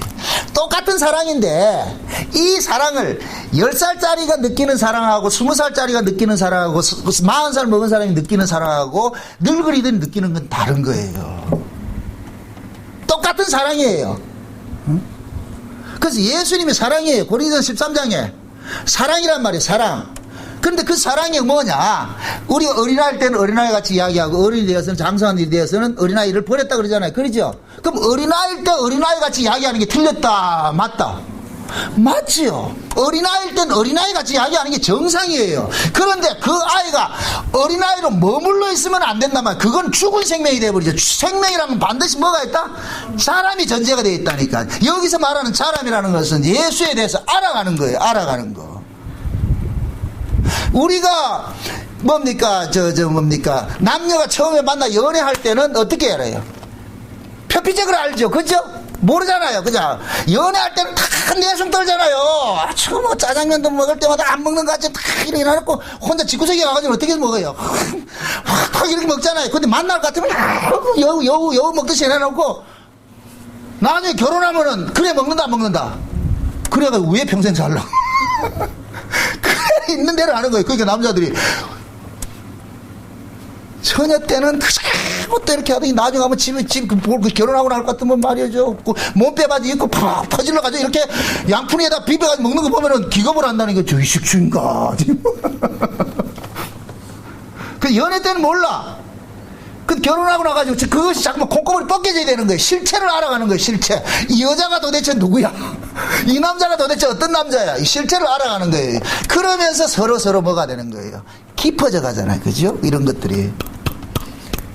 Speaker 1: 똑같은 사랑인데 이 사랑을 10살짜리가 느끼는 사랑하고 20살짜리가 느끼는 사랑하고 40살 먹은 사람이 느끼는 사랑하고 늙은이들이 느끼는 건 다른 거예요. 똑같은 사랑이에요. 그래서 예수님이 사랑이에요. 고린도서 13장에 사랑이란 말이에요. 사랑. 그런데 그 사랑이 뭐냐? 우리 어린아이 때는 어린아이 같이 이야기하고 어른이 되어서는 장성한 일이 되어서는 어린아이를 버렸다 그러잖아요. 그러죠? 그럼 어린아이 때 어린아이 같이 이야기하는 게 틀렸다 맞다? 맞지요. 어린아이일 땐 어린아이 같이 이야기하는 게 정상이에요. 그런데 그 아이가 어린아이로 머물러 있으면 안 된단 말이에요. 그건 죽은 생명이 되어버리죠. 생명이라면 반드시 뭐가 있다? 사람이 전제가 되어 있다니까. 여기서 말하는 사람이라는 것은 예수에 대해서 알아가는 거예요. 알아가는 거. 우리가 뭡니까? 뭡니까? 남녀가 처음에 만나 연애할 때는 어떻게 알아요? 표피적으로 알죠. 그죠? 모르잖아요. 그죠? 연애할 때는 다 내숭 떨잖아요. 아주 뭐 짜장면도 먹을 때마다 안 먹는 것 같이 다 이렇게 해놓고 혼자 집구석에 가가지고 어떻게 먹어요? 확 이렇게 먹잖아요. 근데 만날 것 같으면 여우 먹듯이 해놓고 나중에 결혼하면은 그래 먹는다 안 먹는다. 그래가 왜 평생 살라? 그래 있는 대로 하는 거예요. 그러니까 남자들이 처녀 때는 그것도 이렇게 하더니 나중에 가면 집 결혼하고 나올 것 같으면 말이죠. 몸빼바지 입고 팍 퍼질러가지고 이렇게 양푼에다 비벼가지고 먹는 거 보면은 기겁을 한다는 게 저기 식충인가. 그 연애 때는 몰라. 그 결혼하고 나가지고 그것이 자꾸만 콩고물이 벗겨져야 되는 거예요. 실체를 알아가는 거예요. 실체. 이 여자가 도대체 누구야? 이 남자가 도대체 어떤 남자야? 이 실체를 알아가는 거예요. 그러면서 서로 뭐가 되는 거예요? 깊어져 가잖아요. 그죠? 이런 것들이.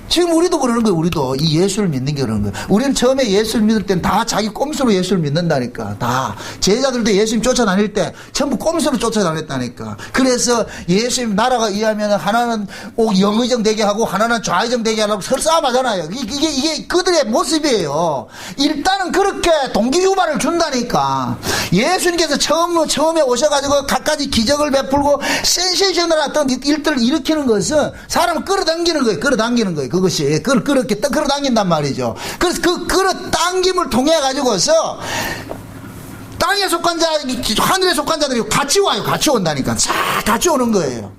Speaker 1: 지금 우리도 그러는 거예요. 우리도 이 예수를 믿는 게 그러는 거예요. 우리는 처음에 예수를 믿을 때는 다 자기 꼼수로 예수를 믿는다니까. 다 제자들도 예수님 쫓아다닐 때 전부 꼼수로 쫓아다녔다니까. 그래서 예수님 나라가 이하면 하나는 영의정 되게 하고 하나는 좌의정 되게 하려고 서로 싸움하잖아요. 이게 그들의 모습이에요. 일단은 그렇게 동기유발을 준다니까. 예수님께서 처음에 오셔가지고 갖가지 기적을 베풀고 센세이셔널한 어떤 일들을 일으키는 것은 사람을 끌어당기는 거예요. 끌어당기는 거예요. 그것이 그렇게 끌어당긴단 말이죠. 그래서 그 끌어당김을 통해 가지고서 땅에 속한 자, 하늘에 속한 자들이 같이 와요. 같이 온다니까. 싹 같이 오는 거예요.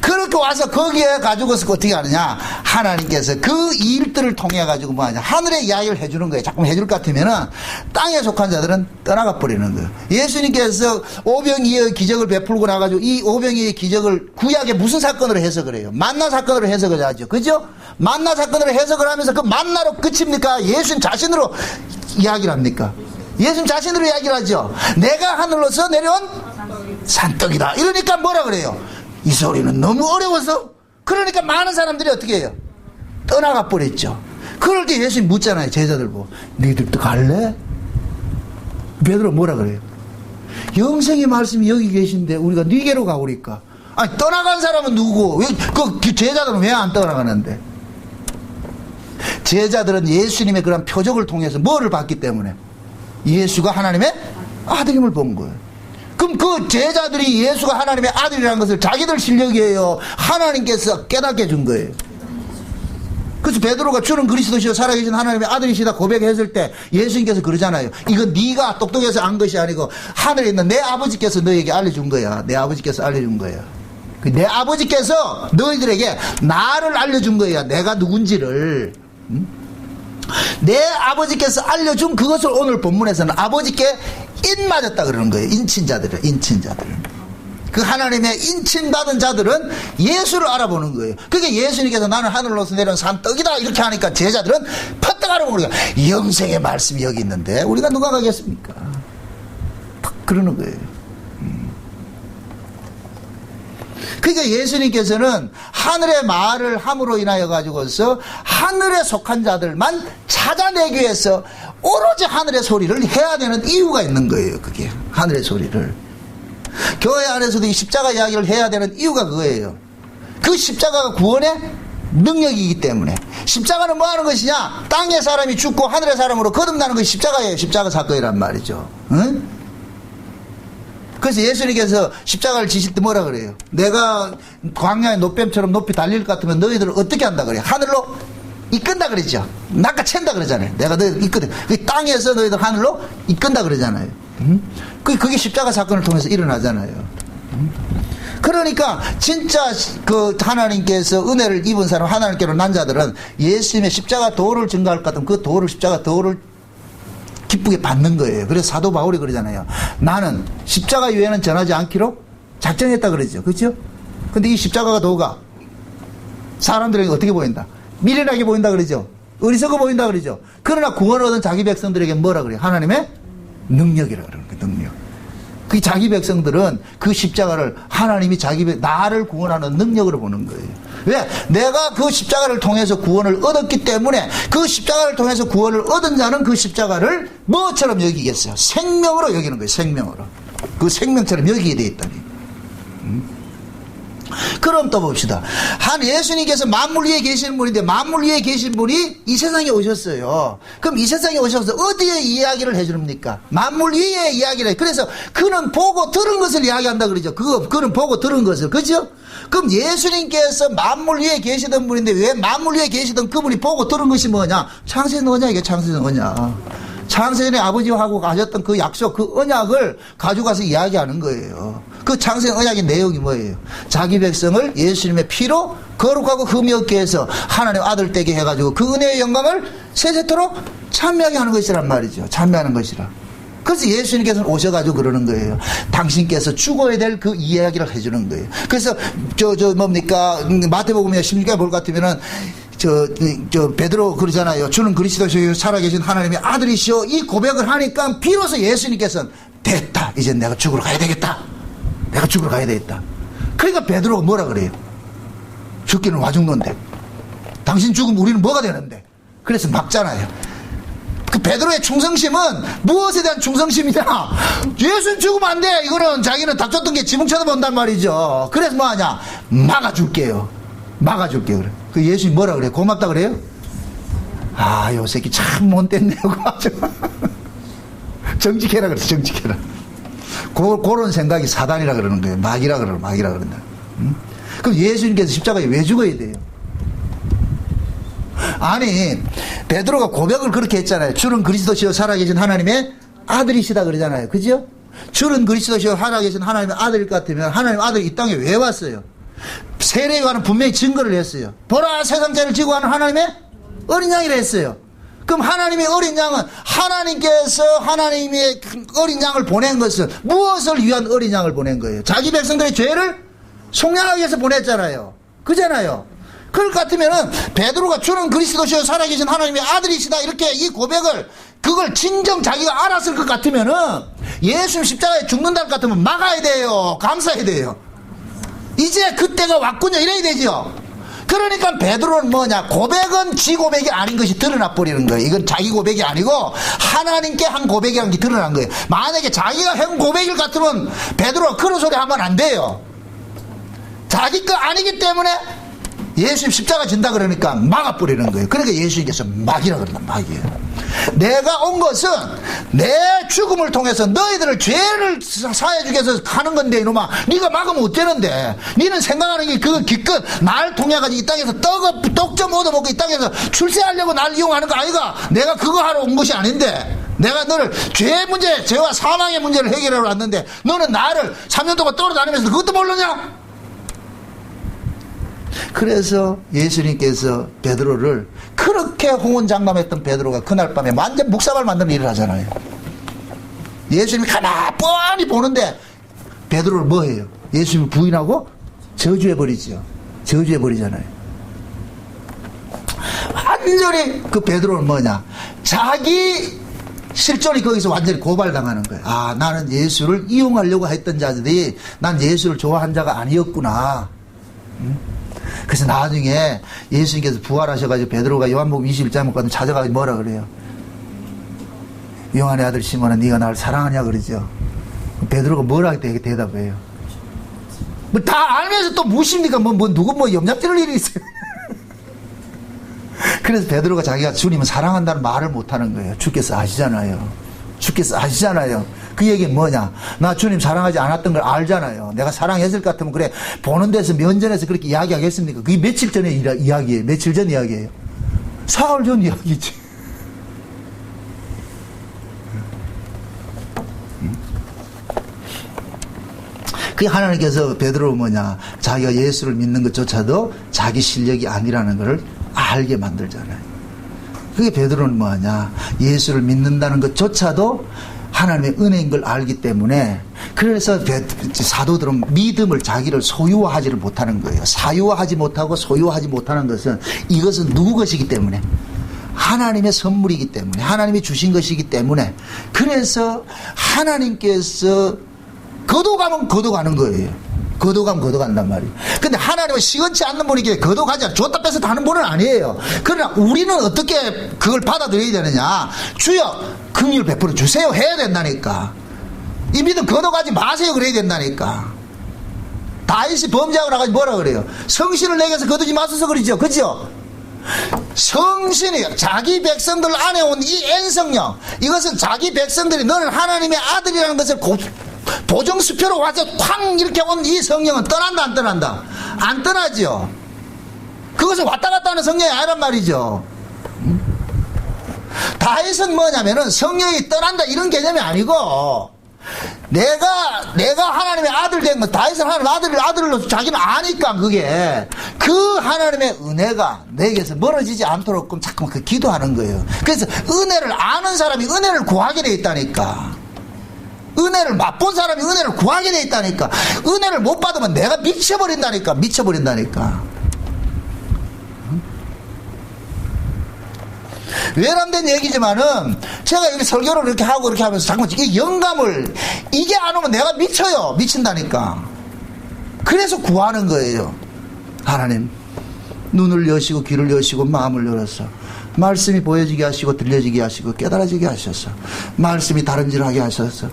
Speaker 1: 그렇게 와서 거기에 가지고서 어떻게 하느냐? 하나님께서 그 일들을 통해 가지고 뭐 하냐? 하늘의 이야기를 해주는 거예요. 자꾸 해줄 것 같으면은 땅에 속한 자들은 떠나가 버리는 거예요. 예수님께서 오병이의 기적을 베풀고 나가지고 이 오병이의 기적을 구약에 무슨 사건으로 해석을 해요? 만나 사건으로 해석을 하죠. 그죠? 만나 사건으로 해석을 하면서 그 만나로 끝입니까? 예수님 자신으로 이야기를 합니까? 예수님 자신으로 이야기를 하죠. 내가 하늘로서 내려온 산떡이다. 이러니까 뭐라 그래요? 이 소리는 너무 어려워서. 그러니까 많은 사람들이 어떻게 해요? 떠나가 버렸죠. 그럴 때 예수님 묻잖아요. 제자들 보고. 너희들도 갈래? 베드로 뭐라 그래요? 영생의 말씀이 여기 계신데 우리가 네게로 가오리까. 아니 떠나간 사람은 누구고? 그 제자들은 왜 안 떠나가는데? 제자들은 예수님의 그런 표적을 통해서 뭐를 봤기 때문에? 예수가 하나님의 아들임을 본 거예요. 그럼 그 제자들이 예수가 하나님의 아들이라는 것을 자기들 실력이에요? 하나님께서 깨닫게 준 거예요. 그래서 베드로가 주는 그리스도시요 살아계신 하나님의 아들이시다 고백했을 때 예수님께서 그러잖아요. 이건 네가 똑똑해서 안 것이 아니고 하늘에 있는 내 아버지께서 너에게 알려준 거야. 내 아버지께서 알려준 거야. 내 아버지께서 너희들에게 나를 알려준 거야. 내가 누군지를. 내 아버지께서 알려준 그것을 오늘 본문에서는 아버지께 인맞았다 그러는 거예요. 인친자들은. 그 하나님의 인친받은 자들은 예수를 알아보는 거예요. 그게 예수님께서 나는 하늘로서 내려온 산떡이다 이렇게 하니까 제자들은 퍼뜩 알아보는 거예요. 영생의 말씀이 여기 있는데 우리가 누가 가겠습니까? 그러는 거예요. 그러니까 예수님께서는 하늘의 말을 함으로 인하여 가지고서 하늘에 속한 자들만 찾아내기 위해서 오로지 하늘의 소리를 해야 되는 이유가 있는 거예요. 그게 하늘의 소리를 교회 안에서도 이 십자가 이야기를 해야 되는 이유가 그거예요. 그 십자가가 구원의 능력이기 때문에. 십자가는 뭐 하는 것이냐? 땅의 사람이 죽고 하늘의 사람으로 거듭나는 것이 십자가예요. 십자가 사건이란 말이죠. 응? 그래서 예수님께서 십자가를 지실 때 뭐라 그래요? 내가 광야의 노뱀처럼 높이 달릴 것 같으면 너희들을 어떻게 한다 그래요? 하늘로 이끈다 그러죠. 낚아챈다 그러잖아요. 내가 너희들 이끄다. 땅에서 너희들 하늘로 이끈다 그러잖아요. 그게 십자가 사건을 통해서 일어나잖아요. 그러니까 진짜 그 하나님께서 은혜를 입은 사람, 하나님께로 난 자들은 예수님의 십자가 도를 증거할 것 같으면 그 도를, 십자가 도를 기쁘게 받는 거예요. 그래서 사도 바울이 그러잖아요. 나는 십자가 이외에는 전하지 않기로 작정했다 그러죠. 그렇죠? 근데 이 십자가가 도가 사람들에게 어떻게 보인다? 미련하게 보인다 그러죠. 어리석어 보인다 그러죠. 그러나 구원 얻은 자기 백성들에게 뭐라 그래요? 하나님의 능력이라 그러는 거예요. 능력. 그 자기 백성들은 그 십자가를 하나님이 나를 구원하는 능력으로 보는 거예요. 왜? 내가 그 십자가를 통해서 구원을 얻었기 때문에 그 십자가를 통해서 구원을 얻은 자는 그 십자가를 뭐처럼 여기겠어요? 생명으로 여기는 거예요. 생명으로. 그 생명처럼 여기게 돼 있다니. 그럼 또 봅시다. 예수님께서 만물 위에 계시는 분인데 만물 위에 계신 분이 이 세상에 오셨어요. 그럼 이 세상에 오셔서 어디에 이야기를 해줍니까? 만물 위에 이야기를 해. 그래서 그는 보고 들은 것을 이야기한다 그러죠. 그는 보고 들은 것을. 그죠? 그럼 예수님께서 만물 위에 계시던 분인데 왜 만물 위에 계시던 그분이 보고 들은 것이 뭐냐? 창세전 언약이게 창세전 언약. 창세전에 아버지하고 가졌던 그 약속, 그 언약을 가져가서 이야기하는 거예요. 그 창세전 언약의 내용이 뭐예요? 자기 백성을 예수님의 피로 거룩하고 흠이 없게 해서 하나님 아들 되게 해가지고 그 은혜의 영광을 세세토록 찬미하게 하는 것이란 말이죠. 찬미하는 것이라. 그래서 예수님께서는 오셔가지고 그러는 거예요. 당신께서 죽어야 될 그 이야기를 해주는 거예요. 그래서 뭡니까? 마태복음에 16장 볼 것 같으면은 베드로 그러잖아요. 주는 그리스도시요 살아계신 하나님의 아들이시오. 이 고백을 하니까 비로소 예수님께서는 됐다. 이제 내가 죽으러 가야 되겠다. 내가 죽으러 가야 되겠다. 그러니까 베드로가 뭐라 그래요? 죽기는 와중론데. 당신 죽으면 우리는 뭐가 되는데? 그래서 막잖아요. 그 베드로의 충성심은 무엇에 대한 충성심이냐? 예수는 죽으면 안 돼. 이거는 자기는 닥쳤던 게 지붕 쳐다본단 말이죠. 그래서 뭐 하냐? 막아줄게요. 막아줄게요. 그래. 그 예수님 뭐라 그래요? 고맙다 그래요? 아, 요 새끼 참 못됐네요. 정직해라 그래, 정직해라. 그런 생각이 사단이라 그러는 거예요. 막이라 그런다. 응? 그럼 예수님께서 십자가에 왜 죽어야 돼요? 아니, 베드로가 고백을 그렇게 했잖아요. 주는 그리스도시요 살아계신 하나님의 아들이시다 그러잖아요. 그죠? 주는 그리스도시요 살아계신 하나님의 아들일 것 같으면 하나님 아들이 이 땅에 왜 왔어요? 세례요한은 분명히 증거를 했어요. 보라 세상 죄를 지고 하는 하나님의 어린 양이라 했어요. 그럼 하나님의 어린 양은 하나님께서 하나님의 어린 양을 보낸 것은 무엇을 위한 어린 양을 보낸 거예요? 자기 백성들의 죄를 속량하기 위해서 보냈잖아요. 그잖아요. 그럴 것 같으면은 베드로가 주는 그리스도시요 살아계신 하나님의 아들이시다 이렇게 이 고백을 그걸 진정 자기가 알았을 것 같으면은 예수님 십자가에 죽는다 할 것 같으면 막아야 돼요. 감싸야 돼요. 이제 그때가 왔군요. 이래야 되죠. 그러니까 베드로는 뭐냐? 고백은 지 고백이 아닌 것이 드러나 버리는 거예요. 이건 자기 고백이 아니고 하나님께 한 고백이라는 게 드러난 거예요. 만약에 자기가 한 고백일 같으면 베드로가 그런 소리 하면 안 돼요. 자기 거 아니기 때문에 예수님 십자가 진다 그러니까 막아버리는 거예요. 그러니까 예수님께서 막이라 그런다. 막이에요. 내가 온 것은 내 죽음을 통해서 너희들을 죄를 사해주기 위해서 하는 건데 이놈아 네가 막으면 어쩌는데 니는 생각하는 게 그거 기껏 날 통해가지고 이 땅에서 떡 좀 얻어먹고 이 땅에서 출세하려고 날 이용하는 거 아이가. 내가 그거 하러 온 것이 아닌데 내가 너를 죄의 문제 죄와 사망의 문제를 해결하러 왔는데 너는 나를 3년 동안 떨어다니면서 그것도 모르냐. 그래서 예수님께서 베드로를 그렇게 호언장담했던 베드로가 그날 밤에 완전 묵사발 만드는 일을 하잖아요. 예수님이 가만히 뻔히 보는데 베드로를 뭐 해요? 예수님을 부인하고 저주해버리죠. 저주해버리잖아요. 완전히 그 베드로는 뭐냐? 자기 실존이 거기서 완전히 고발당하는 거예요. 아, 나는 예수를 이용하려고 했던 자들이 난 예수를 좋아한 자가 아니었구나. 그래서 나중에 예수님께서 부활하셔가지고 베드로가 요한복음 21장 먹고 찾아가서 뭐라 그래요? 요한의 아들 시몬아 네가 나를 사랑하냐 그러죠. 베드로가 뭐라 대답해요? 뭐 다 알면서 또 무십니까? 누구 염려될 일이 있어요? 그래서 베드로가 자기가 주님은 사랑한다는 말을 못하는 거예요. 주께서 아시잖아요. 주께서 아시잖아요. 그 얘기는 뭐냐? 나 주님 사랑하지 않았던 걸 알잖아요. 내가 사랑했을 것 같으면 그래 보는 데서 면전에서 그렇게 이야기하겠습니까? 그게 며칠 전의 이야기예요. 며칠 전 이야기예요. 사흘 전 이야기지. 그게 하나님께서 베드로 뭐냐? 자기가 예수를 믿는 것조차도 자기 실력이 아니라는 것을 알게 만들잖아요. 그게 베드로는 뭐하냐? 예수를 믿는다는 것조차도 하나님의 은혜인 걸 알기 때문에 그래서 사도들은 믿음을 자기를 소유화하지를 못하는 거예요. 사유화하지 못하고 소유화하지 못하는 것은 이것은 누구 것이기 때문에 하나님의 선물이기 때문에 하나님이 주신 것이기 때문에 그래서 하나님께서 거둬가면 거둬가는 거예요. 거둬가면 거둬간단 말이에요. 근데 하나님은 시건치 않는 분이기에 거둬가지 않아. 줬다 뺏어 다는 분은 아니에요. 그러나 우리는 어떻게 그걸 받아들여야 되느냐. 주여 긍휼 베풀어 주세요 해야 된다니까. 이 믿음 거둬가지 마세요 그래야 된다니까. 다윗이 범죄하고 나가지 뭐라 그래요. 성신을 내게서 거두지 마소서 그러죠. 그죠? 성신이 자기 백성들 안에 온 이 N성령, 이것은 자기 백성들이 너는 하나님의 아들이라는 것을 보정수표로 와서 쾅 이렇게 온 이 성령은 떠난다 안 떠난다? 안 떠나죠. 그것은 왔다 갔다 하는 성령이 아니란 말이죠. 다윗은 뭐냐면은 성령이 떠난다 이런 개념이 아니고 내가 하나님의 아들 된 거, 다윗은 하나님의 아들로 자기는 아니까 그게 그 하나님의 은혜가 내게서 멀어지지 않도록 자꾸만 그 기도하는 거예요. 그래서 은혜를 아는 사람이 은혜를 구하게 돼 있다니까. 은혜를 맛본 사람이 은혜를 구하게 돼 있다니까. 은혜를 못 받으면 내가 미쳐버린다니까. 외람된 얘기지만은 제가 여기 설교를 이렇게 하고 이렇게 하면서 잠깐만 이 영감을 이게 안 오면 내가 미쳐요. 미친다니까. 그래서 구하는 거예요. 하나님 눈을 여시고 귀를 여시고 마음을 열어서 말씀이 보여지게 하시고 들려지게 하시고 깨달아지게 하셔서 말씀이 다른질하게 하셔서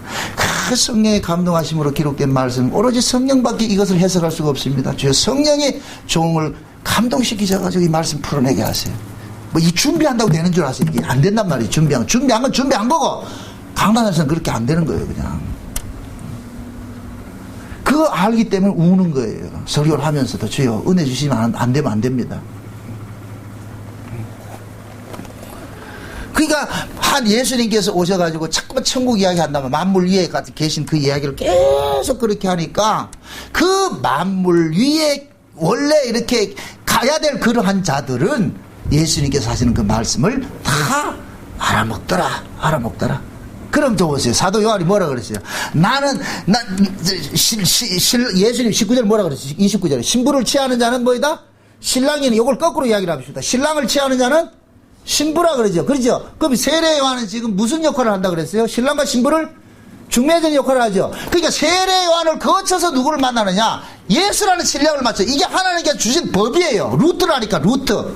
Speaker 1: 그 성령의 감동하심으로 기록된 말씀 오로지 성령밖에 이것을 해석할 수가 없습니다. 주여 성령이 종을 감동시키셔가지고 이 말씀 풀어내게 하세요. 뭐 이 준비한다고 되는 줄 아세요? 이게 안 된단 말이에요. 준비한 건 준비한 거고 강단에서는 그렇게 안 되는 거예요. 그냥 그거 알기 때문에 우는 거예요. 설교를 하면서도 주여 은혜 주시면 안 되면 안 됩니다. 그러니까 한 예수님께서 오셔가지고 자꾸만 천국 이야기 한다면 만물 위에 계신 그 이야기를 계속 그렇게 하니까 그 만물 위에 원래 이렇게 가야 될 그러한 자들은 예수님께서 하시는 그 말씀을 다 알아먹더라. 그럼 또 보세요. 사도 요한이 뭐라 그랬어요? 예수님 19절 뭐라 그랬어요? 29절에 신부를 취하는 자는 뭐이다? 신랑이는 이걸 거꾸로 이야기를 합시다. 신랑을 취하는 자는 신부라 그러죠. 그렇죠? 그럼 세례 요한은 지금 무슨 역할을 한다 그랬어요? 신랑과 신부를 중매하는 역할을 하죠. 그러니까 세례 요한을 거쳐서 누구를 만나느냐? 예수라는 신랑을 맞춰. 이게 하나님께서 주신 법이에요. 루트라니까 루트.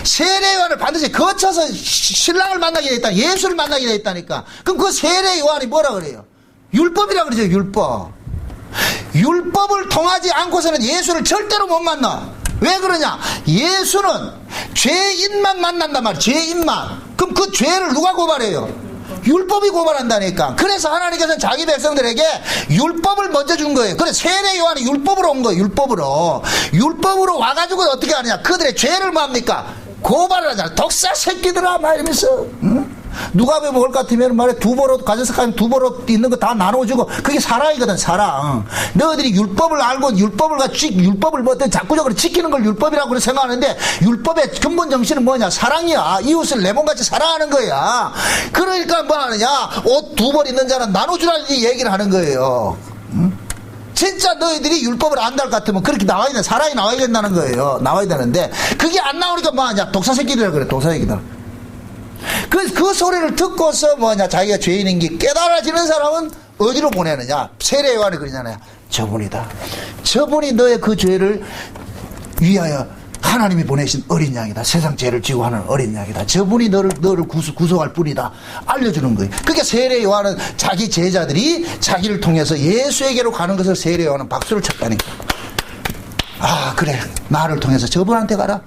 Speaker 1: 세례 요한을 반드시 거쳐서 신랑을 만나게 돼 있다. 예수를 만나게 돼 있다니까. 그럼 그 세례 요한이 뭐라 그래요? 율법이라 그러죠. 율법을 통하지 않고서는 예수를 절대로 못 만나. 왜 그러냐? 예수는 죄인만 만난단 말이에요. 죄인만. 그럼 그 죄를 누가 고발해요? 율법이 고발한다니까. 그래서 하나님께서는 자기 백성들에게 율법을 먼저 준 거예요. 그래서 세례 요한이 율법으로 온 거예요. 율법으로 와가지고 어떻게 하느냐? 그들의 죄를 뭡니까? 고발을 하잖아. 독사 새끼들아 막 이러면서. 응? 누가 왜 먹을 것 같으면 말해 두 버릇 가져서 가면 두 버릇 있는 거 다 나눠주고 그게 사랑이거든. 사랑. 너희들이 율법을 알고 율법을 뭐 자꾸적으로 지키는 걸 율법이라고 생각하는데 율법의 근본 정신은 뭐냐? 사랑이야. 이웃을 내 몸같이 사랑하는 거야. 그러니까 뭐 하느냐? 옷 두 벌 있는 자는 나눠주라는 얘기를 하는 거예요. 응? 진짜 너희들이 율법을 안다 할 것 같으면 그렇게 나와야 돼. 사랑이 나와야 된다는 거예요. 나와야 되는데 그게 안 나오니까 뭐 하냐? 독사 새끼들이라 그래. 독사 새끼들. 그 소리를 듣고서 뭐냐, 자기가 죄인인 게 깨달아지는 사람은 어디로 보내느냐? 세례 요한이 그러잖아요. 저분이다. 저분이 너의 그 죄를 위하여 하나님이 보내신 어린 양이다. 세상 죄를 지고 하는 어린 양이다. 저분이 너를 구속할 뿐이다. 알려주는 거예요. 그러니까 세례 요한은 자기 제자들이 자기를 통해서 예수에게로 가는 것을 세례 요한은 박수를 쳤다니까. 아, 그래. 나를 통해서 저분한테 가라.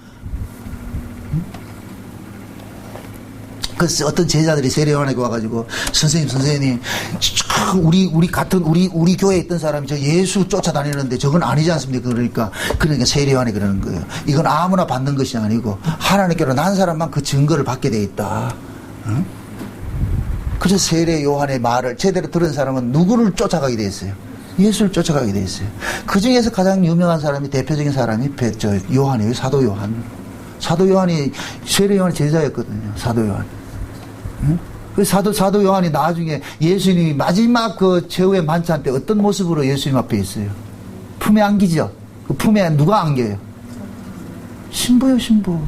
Speaker 1: 그래서 어떤 제자들이 세례 요한에게 와가지고 선생님 우리 교회에 있던 사람이 저 예수 쫓아다니는데 저건 아니지 않습니까? 그러니까 세례 요한이 그러는 거예요. 이건 아무나 받는 것이 아니고 하나님께로 난 사람만 그 증거를 받게 돼 있다. 응? 그래서 세례 요한의 말을 제대로 들은 사람은 누구를 쫓아가게 돼 있어요? 예수를 쫓아가게 돼 있어요. 그 중에서 가장 유명한 사람이 대표적인 사람이 요한이에요. 사도 요한. 사도 요한이 세례 요한의 제자였거든요. 사도 요한. 응? 그 사도 요한이 나중에 예수님이 마지막 그 최후의 만찬 때 어떤 모습으로 예수님 앞에 있어요? 품에 안기죠? 그 품에 누가 안겨요? 신부요, 신부.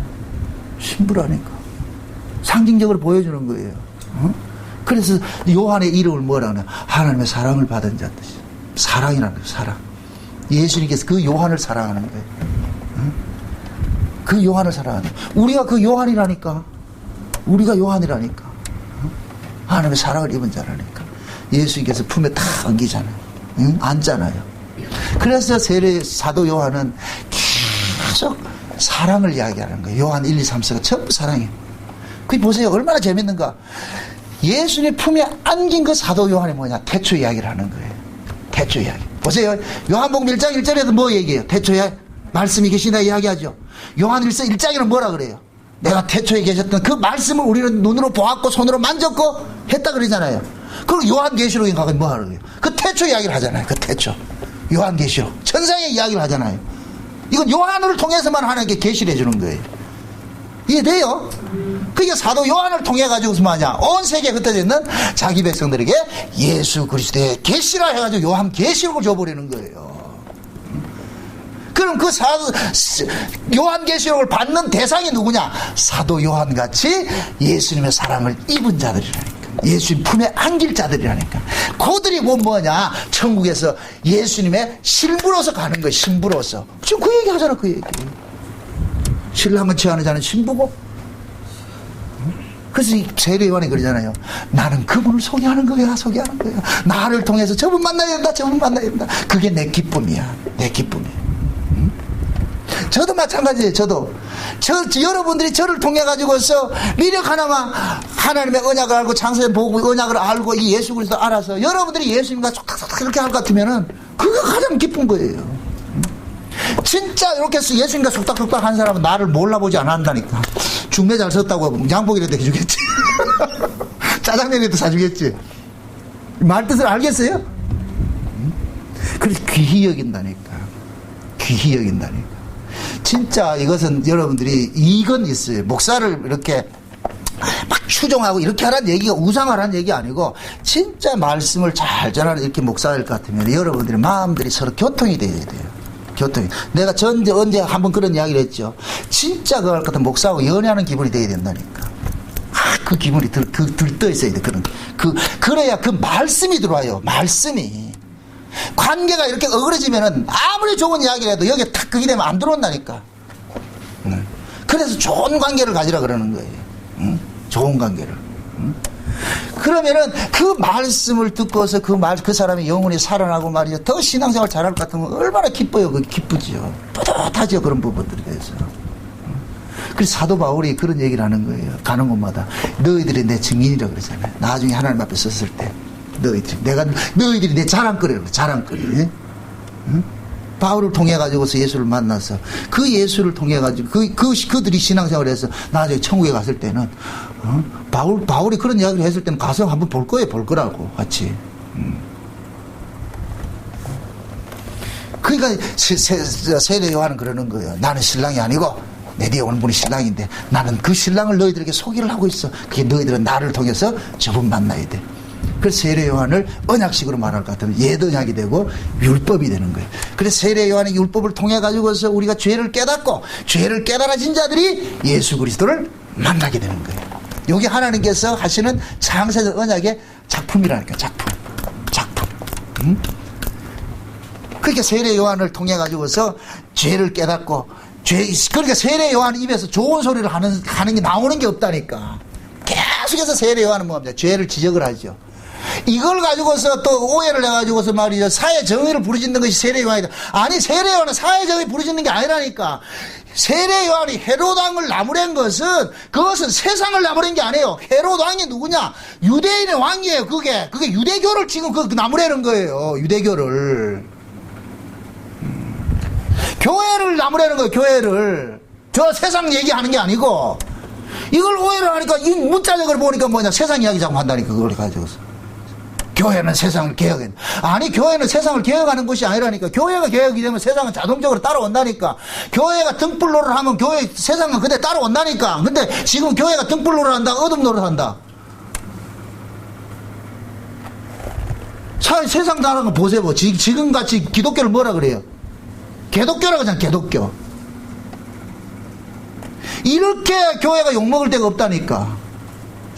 Speaker 1: 신부라니까. 상징적으로 보여주는 거예요. 응? 그래서 요한의 이름을 뭐라 하냐? 하나님의 사랑을 받은 자 뜻이에요. 사랑이라는 거예요. 사랑. 예수님께서 그 요한을 사랑하는 거예요. 응? 그 요한을 사랑하는 거예요. 우리가 그 요한이라니까. 우리가 요한이라니까. 응? 하나님의 사랑을 입은 자라니까. 예수님께서 품에 다 안기잖아요. 응? 안잖아요. 그래서 세례 사도 요한은 계속 사랑을 이야기하는 거예요. 요한 1, 2, 3, 4가 전부 사랑이에요. 그 보세요. 얼마나 재밌는가. 예수님 품에 안긴 그 사도 요한이 뭐냐? 태초 이야기를 하는 거예요. 태초 이야기. 보세요. 요한복음 1장 1절에도 뭐 얘기해요? 태초에 말씀이 계시나 이야기하죠. 요한 1서 1장에는 뭐라 그래요? 내가 태초에 계셨던 그 말씀을 우리는 눈으로 보았고 손으로 만졌고 했다 그러잖아요. 그리고 요한계시록에 가면 뭐 하는 거예요? 그 태초 이야기를 하잖아요. 그 태초. 요한계시록. 천상의 이야기를 하잖아요. 이건 요한을 통해서만 하나님께 계시를 해주는 거예요. 이해돼요? 그게 사도 요한을 통해 가지고서 뭐하냐? 온 세계에 흩어져 있는 자기 백성들에게 예수 그리스도의 계시라 해가지고 요한 계시록을 줘버리는 거예요. 그럼 그 요한 계시록을 받는 대상이 누구냐? 사도 요한 같이 예수님의 사랑을 입은 자들이라니까. 예수님 품에 안길 자들이라니까. 그들이 뭐냐? 천국에서 예수님의 신부로서 가는 거예요. 신부로서. 지금 그 얘기 하잖아. 그 얘기. 신랑은 취하는 자는 신부고. 그래서 세례 요한이 그러잖아요. 나는 그분을 소개하는 거야. 소개하는 거야. 나를 통해서 저분 만나야 된다. 저분 만나야 된다. 그게 내 기쁨이야. 내 기쁨이야. 저도 마찬가지예요. 여러분들이 저를 통해 가지고서 미력 하나만 하나님의 언약을 알고 장세에 보고 언약을 알고 이 예수 그리스도 알아서 여러분들이 예수님과 쏙쏙 그렇게 할 것 같으면은 그거 가장 기쁜 거예요. 진짜 이렇게 해서 예수님과 속닥속닥 한 사람은 나를 몰라보지 않았다니까. 중매 잘 썼다고 양복이라도 해주겠지. 짜장면이라도 사주겠지. 말 뜻을 알겠어요? 그래서 귀히 여긴다니까. 귀히 여긴다니까. 진짜 이것은 여러분들이 이건 있어요. 목사를 이렇게 막 추종하고 이렇게 하라는 얘기가 우상하라는 얘기 아니고 진짜 말씀을 잘 전하는 이렇게 목사일 것 같으면 여러분들의 마음들이 서로 교통이 돼야 돼요. 교통이. 내가 언제 한번 그런 이야기를 했죠. 진짜 그걸 같은 목사하고 연애하는 기분이 돼야 된다니까. 그 기분이 들떠 있어야 돼. 그래야 그 말씀이 들어와요. 말씀이. 관계가 이렇게 어그러지면은 아무리 좋은 이야기를 해도 여기에 탁 그게 되면 안 들어온다니까. 그래서 좋은 관계를 가지라 그러는 거예요. 좋은 관계를. 그러면은 그 말씀을 듣고서 그 사람이 영혼이 살아나고 말이죠. 더 신앙생활 잘할 것 같으면 얼마나 기뻐요. 그게 기쁘죠. 뿌듯하죠. 그런 부분들에 대해서. 그래서 사도 바울이 그런 얘기를 하는 거예요. 가는 곳마다. 너희들이 내 증인이라고 그러잖아요. 나중에 하나님 앞에 섰을 때. 너희들이 내 자랑거리라고 그래. 자랑거리. 응? 바울을 통해 가지고서 예수를 만나서 그 예수를 통해 가지고 그들이 신앙생활을 해서 나중에 천국에 갔을 때는 바울이 그런 이야기를 했을 때는 가서 한번 볼 거라고 같이. 그러니까 세례 요한은 그러는 거예요. 나는 신랑이 아니고 내 뒤에 오는 분이 신랑인데 나는 그 신랑을 너희들에게 소개를 하고 있어. 그게 너희들은 나를 통해서 저분 만나야 돼. 그래서 세례 요한을 언약식으로 말할 것 같으면 옛언약이 되고 율법이 되는 거예요. 그래서 세례 요한의 율법을 통해 가지고서 우리가 죄를 깨닫고 죄를 깨달아진 자들이 예수 그리스도를 만나게 되는 거예요. 여기 하나님께서 하시는 창세전 언약의 작품이라니까. 작품. 그렇게 세례 요한을 통해 가지고서 죄를 깨닫고 그러니까 세례 요한 입에서 좋은 소리를 하는 게 나오는 게 없다니까. 계속해서 세례 요한은 뭡니까? 죄를 지적을 하죠. 이걸 가지고서 또 오해를 해가지고서 말이죠. 사회 정의를 부르짖는 것이 세례 요한이다. 아니, 세례 요한은 사회 정의 부르짖는 게 아니라니까. 세례 요한이 헤롯 왕을 나무란 것은 그것은 세상을 나무란 게 아니에요. 헤롯 왕이 누구냐? 유대인의 왕이에요. 그게 유대교를 지금 나무라는 거예요. 유대교를. 교회를 나무라는 거예요. 교회를. 저 세상 얘기하는 게 아니고. 이걸 오해를 하니까 이 문자적으로 보니까 뭐냐? 세상 이야기 자꾸 한다니까. 그걸 가지고서. 교회는 세상을 개혁해. 아니, 교회는 세상을 개혁하는 것이 아니라니까. 교회가 개혁이 되면 세상은 자동적으로 따라온다니까. 교회가 등불 노릇을 하면 세상은 그때 따라온다니까. 근데 지금 교회가 등불 노릇을 한다, 어둠 노릇을 한다. 세상 나라는 거 보세요. 뭐. 지금같이 기독교를 뭐라 그래요? 개독교라고 하잖아, 개독교. 이렇게 교회가 욕먹을 데가 없다니까.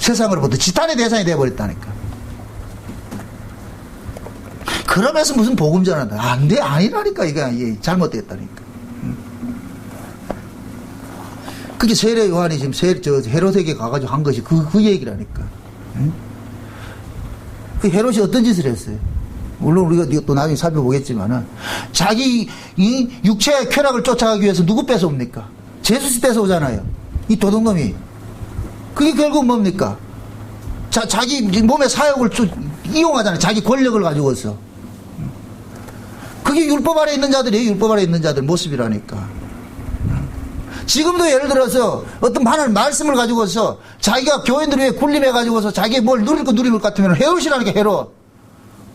Speaker 1: 세상으로부터 지탄의 대상이 되어버렸다니까. 그러면서 무슨 복음 전한다. 안 돼, 아니라니까. 이게 잘못됐다니까. 그게 세례 요한이 지금 헤롯에게 가가지고 한 것이 그 얘기라니까. 그 헤롯이 어떤 짓을 했어요? 물론 우리가 또 나중에 살펴보겠지만은, 자기 이 육체의 쾌락을 쫓아가기 위해서 누구 뺏어옵니까? 제수스 뺏어오잖아요. 이 도둑놈이. 그게 결국 뭡니까? 자기 몸의 사역을 이용하잖아요. 자기 권력을 가지고서. 그게 율법 아래 있는 자들이에요. 율법 아래 있는 자들 모습이라니까. 지금도 예를 들어서 어떤 하나님 말씀을 가지고서 자기가 교인들 위해 군림해가지고서 자기 뭘 누릴 것 같으면 헤롯이라니까, 헤롯.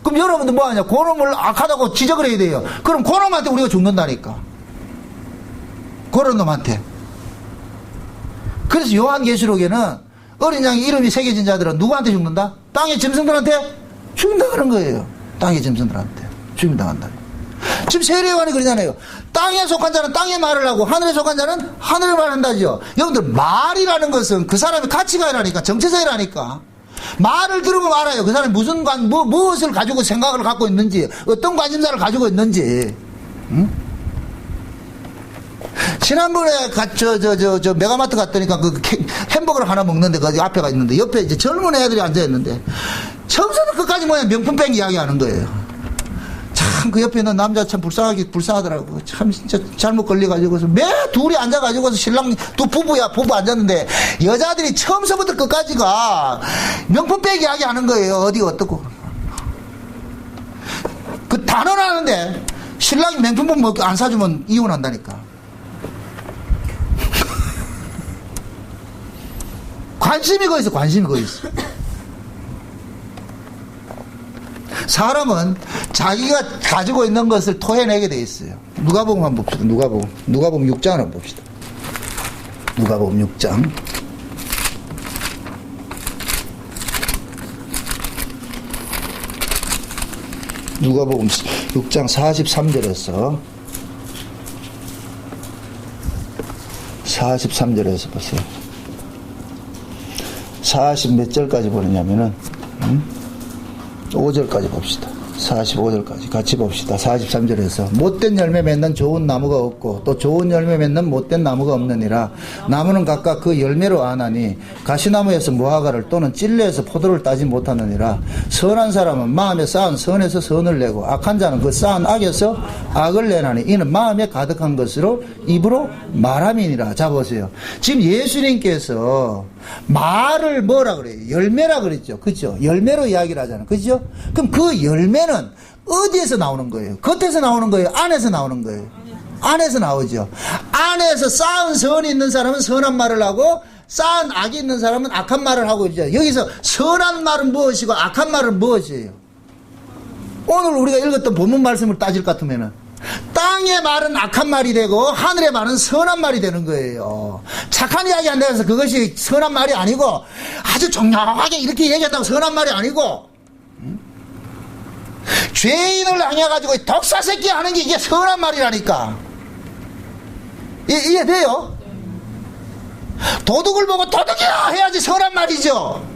Speaker 1: 그럼 여러분들 뭐 하냐? 그놈을 악하다고 지적을 해야 돼요. 그럼 그놈한테 우리가 죽는다니까. 그런 놈한테. 그래서 요한계시록에는 어린 양의 이름이 새겨진 자들은 누구한테 죽는다? 땅의 짐승들한테 죽는다 그런 거예요. 땅의 짐승들한테 죽임당한다. 지금 세례요한이 그러잖아요. 땅에 속한 자는 땅의 말을 하고 하늘에 속한 자는 하늘의 말을 한다죠. 여러분들, 말이라는 것은 그 사람의 가치가라니까, 정체성이라니까. 말을 들으면 알아요. 그 사람이 무엇을 가지고 생각을 갖고 있는지, 어떤 관심사를 가지고 있는지. 응? 지난번에 메가마트 갔더니까 그 햄버거를 하나 먹는데 그 앞에가 있는데 옆에 이제 젊은 애들이 앉아있는데 처음부터 끝까지 뭐야 명품백 이야기 하는 거예요. 참 그 옆에 있는 남자 참 불쌍하더라고. 참 진짜 잘못 걸려가지고서 매 둘이 앉아가지고서 신랑 부부 앉았는데 여자들이 처음서부터 끝까지가 명품백 이야기 하는 거예요. 어디 어떻고. 그 단언 하는데 신랑이 명품백 안 사주면 이혼한다니까. 관심이 거기 있어, 관심이 거기 있어. 사람은 자기가 가지고 있는 것을 토해내게 돼 있어요. 누가복음 한번 봅시다. 누가복음 6장 한번 봅시다. 누가복음 6장. 누가복음 6장 43절에서 보세요. 40 몇 절까지 보느냐면은 5절까지 봅시다. 45절까지 같이 봅시다. 43절에서 못된 열매 맺는 좋은 나무가 없고 또 좋은 열매 맺는 못된 나무가 없느니라. 나무는 각각 그 열매로 아나니 가시나무에서 무화과를 또는 찔레에서 포도를 따지 못하느니라. 선한 사람은 마음에 쌓은 선에서 선을 내고 악한 자는 그 쌓은 악에서 악을 내나니 이는 마음에 가득한 것으로 입으로 말함이니라. 자 보세요. 지금 예수님께서 말을 뭐라 그래요? 열매라 그랬죠. 그죠? 열매로 이야기를 하잖아요. 그죠? 그럼 그 열매는 어디에서 나오는 거예요? 겉에서 나오는 거예요? 안에서 나오는 거예요? 안에서 나오죠. 안에서 쌓은 선이 있는 사람은 선한 말을 하고 쌓은 악이 있는 사람은 악한 말을 하고 있죠. 여기서 선한 말은 무엇이고 악한 말은 무엇이에요? 오늘 우리가 읽었던 본문 말씀을 따질 것 같으면은 땅의 말은 악한 말이 되고 하늘의 말은 선한 말이 되는 거예요. 착한 이야기 한다고 해서 그것이 선한 말이 아니고 아주 정확하게 이렇게 얘기한다고 선한 말이 아니고 죄인을 향해가지고 독사 새끼 하는 게 이게 선한 말이라니까. 이해돼요? 도둑을 보고 도둑이야 해야지 선한 말이죠.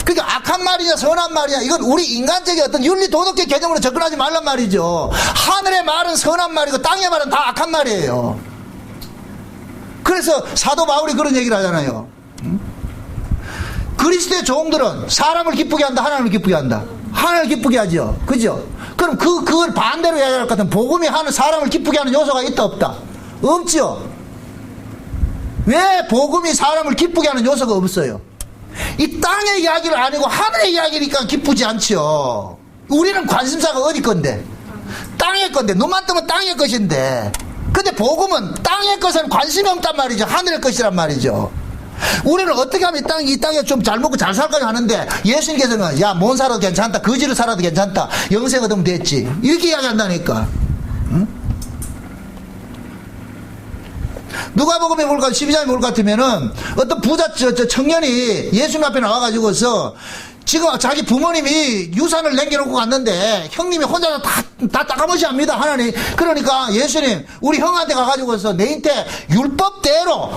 Speaker 1: 그러니까 악한 말이냐 선한 말이냐 이건 우리 인간적인 어떤 윤리 도덕적 개념으로 접근하지 말란 말이죠. 하늘의 말은 선한 말이고 땅의 말은 다 악한 말이에요. 그래서 사도 바울이 그런 얘기를 하잖아요. 그리스도의 종들은 사람을 기쁘게 한다, 하나님을 기쁘게 한다. 하나님을 기쁘게 하죠. 그죠? 그럼 그걸 반대로 이야기할 것 같으면 복음이 사람을 기쁘게 하는 요소가 있다 없다? 없죠. 왜 복음이 사람을 기쁘게 하는 요소가 없어요? 이 땅의 이야기를 아니고 하늘의 이야기니까 기쁘지 않죠. 우리는 관심사가 어디 건데? 땅의 건데, 눈만 뜨면 땅의 것인데. 근데 복음은 땅의 것은 관심이 없단 말이죠. 하늘의 것이란 말이죠. 우리는 어떻게 하면 이 땅에 좀 잘 먹고 잘 살까요 하는데 예수님께서는 야, 못 살아도 괜찮다, 거지로 살아도 괜찮다, 영생 얻으면 됐지, 이렇게 이야기한다니까. 응? 누가복음에 볼 것, 12장에 볼 것 같으면은 어떤 부자 청년이 예수님 앞에 나와가지고서 지금 자기 부모님이 유산을 남겨놓고 갔는데 형님이 혼자서 다 따가무시합니다, 하나님. 그러니까 예수님, 우리 형한테 가가지고서 내한테 율법대로,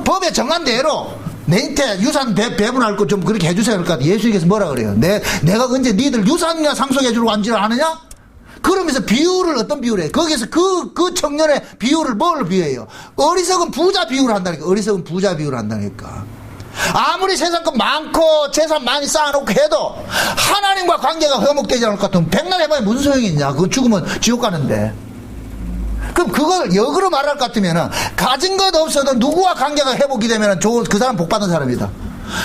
Speaker 1: 법에 정한 대로 내한테 유산 배분할 거 좀 그렇게 해주세요. 그러니까 예수님께서 뭐라 그래요? 내가 언제 니들 유산이나 상속해주려고 앉지를 않느냐? 그러면서 비유를, 어떤 비유를 해요? 거기서 그 청년의 비유를 뭘 비유해요? 어리석은 부자 비유를 한다니까. 어리석은 부자 비유를 한다니까. 아무리 세상 것 많고 재산 많이 쌓아놓고 해도 하나님과 관계가 회복되지 않을 것 같으면 백날 해봐야 무슨 소용이 있냐. 그거 죽으면 지옥 가는데. 그럼 그걸 역으로 말할 것 같으면은 가진 것 없어도 누구와 관계가 회복이 되면은 그 사람 복 받은 사람이다.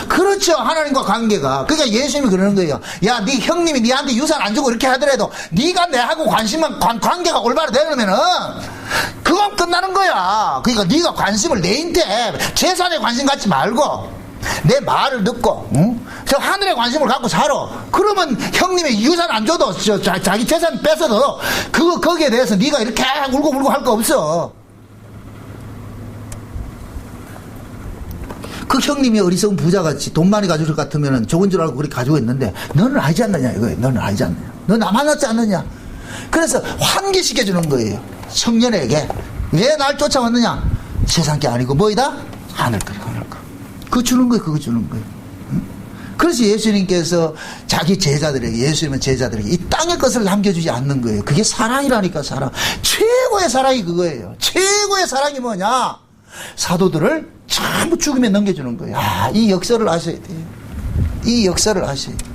Speaker 1: 그렇죠. 하나님과 관계가. 그러니까 예수님이 그러는 거예요. 야, 네 형님이 네한테 유산 안 주고 이렇게 하더라도 네가 내하고 관계가 올바로 되려면은 그건 끝나는 거야. 그러니까 네가 관심을 내한테 재산에 관심 갖지 말고 내 말을 듣고, 저 하늘에 관심을 갖고 살아. 그러면 형님이 유산 안 줘도 자기 재산 뺏어도 거기에 대해서 네가 이렇게 울고 할 거 없어. 그 형님이 어리석은 부자같이 돈 많이 가질 것 같으면 좋은 줄 알고 그렇게 가지고 있는데 너는 알지 않느냐 이거예요. 너는 알지 않느냐. 너 나 만났지 않느냐. 그래서 환기시켜주는 거예요. 청년에게. 왜 날 쫓아왔느냐. 세상 게 아니고 뭐이다? 하늘 거. 그거 주는 거예요. 그거 주는 거예요. 그래서 예수님께서 자기 제자들에게, 예수님은 제자들에게 이 땅의 것을 남겨주지 않는 거예요. 그게 사랑이라니까. 사랑. 최고의 사랑이 그거예요. 최고의 사랑이 뭐냐. 사도들을 전부 죽음에 넘겨주는 거예요. 이 역사를 아셔야 돼요. 이 역사를 아셔야 돼요.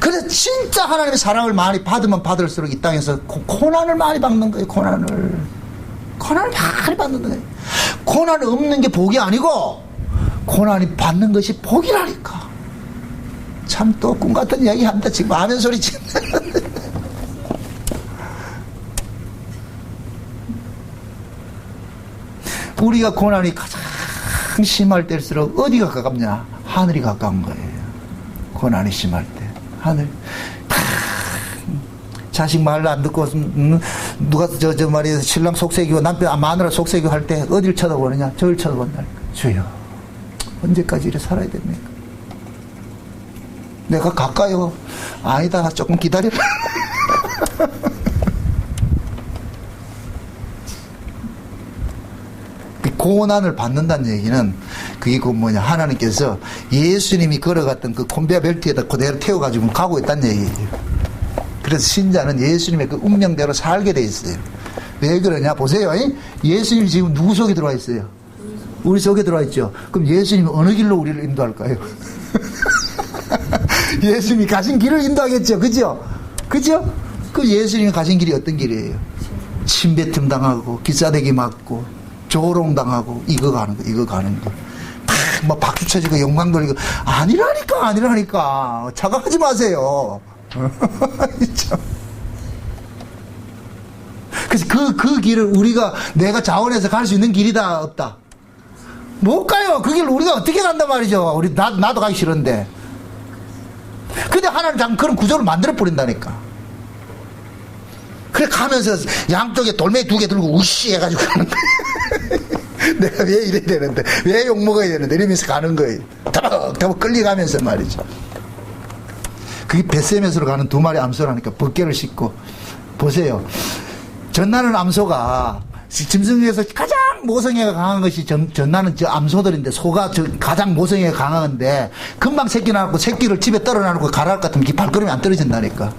Speaker 1: 그래서 진짜 하나님의 사랑을 많이 받으면 받을수록 이 땅에서 고난을 많이 받는 거예요. 고난을 많이 받는 거예요. 고난 없는 게 복이 아니고 고난이 받는 것이 복이라니까. 참 또 꿈 같은 이야기 한다. 지금 아멘 소리 치네. 우리가 고난이 가장 심할 때일수록 어디가 가깝냐? 하늘이 가까운 거예요. 고난이 심할 때. 하늘. 자식 말 안 듣고, 누가 저 말이야, 신랑 속삭이고 남편, 마누라 속삭이고 할 때 어딜 쳐다보느냐? 저를 쳐다본다니까. 주여, 언제까지 이래 살아야 됩니까? 내가 가까요? 아니다, 조금 기다려라. 고난을 받는다는 얘기는 그게 그 뭐냐, 하나님께서 예수님이 걸어갔던 그 콘베어 벨트에다 그대로 태워가지고 가고 있다는 얘기예요. 그래서 신자는 예수님의 그 운명대로 살게 돼 있어요. 왜 그러냐 보세요. 예수님이 지금 누구 속에 들어와 있어요? 우리 속에 들어와 있죠. 그럼 예수님이 어느 길로 우리를 인도할까요? 예수님이 가신 길을 인도하겠죠. 그죠? 그 예수님이 가신 길이 어떤 길이에요? 침뱉음 당하고 기싸대기 맞고 조롱당하고 이거 가는 거. 막 박수 쳐지고 영광 돌리고 아니라니까. 자각하지 마세요. 그래서 그 길을 내가 자원해서 갈 수 있는 길이다 없다. 못 가요. 그 길을 우리가 어떻게 간단 말이죠. 나도 가기 싫은데. 근데 하나님 장 그런 구조를 만들어 버린다니까. 그래 가면서 양쪽에 돌멩이 2개 들고 우씨 해가지고 가는 거예요. 내가 왜 이래야 되는데, 왜 욕먹어야 되는데, 이러면서 가는 거예요. 타박 끌려가면서 말이죠. 그게 벳세메스로 가는 2마리 암소라니까. 벗개를 씻고. 보세요. 전나는 암소가, 짐승 중에서 가장 모성애가 강한 것이 전나는 저 암소들인데, 소가 가장 모성애가 강한데, 금방 새끼 낳고 새끼를 집에 떨어놔놓고 가랄 것 같으면 발걸음이 안 떨어진다니까.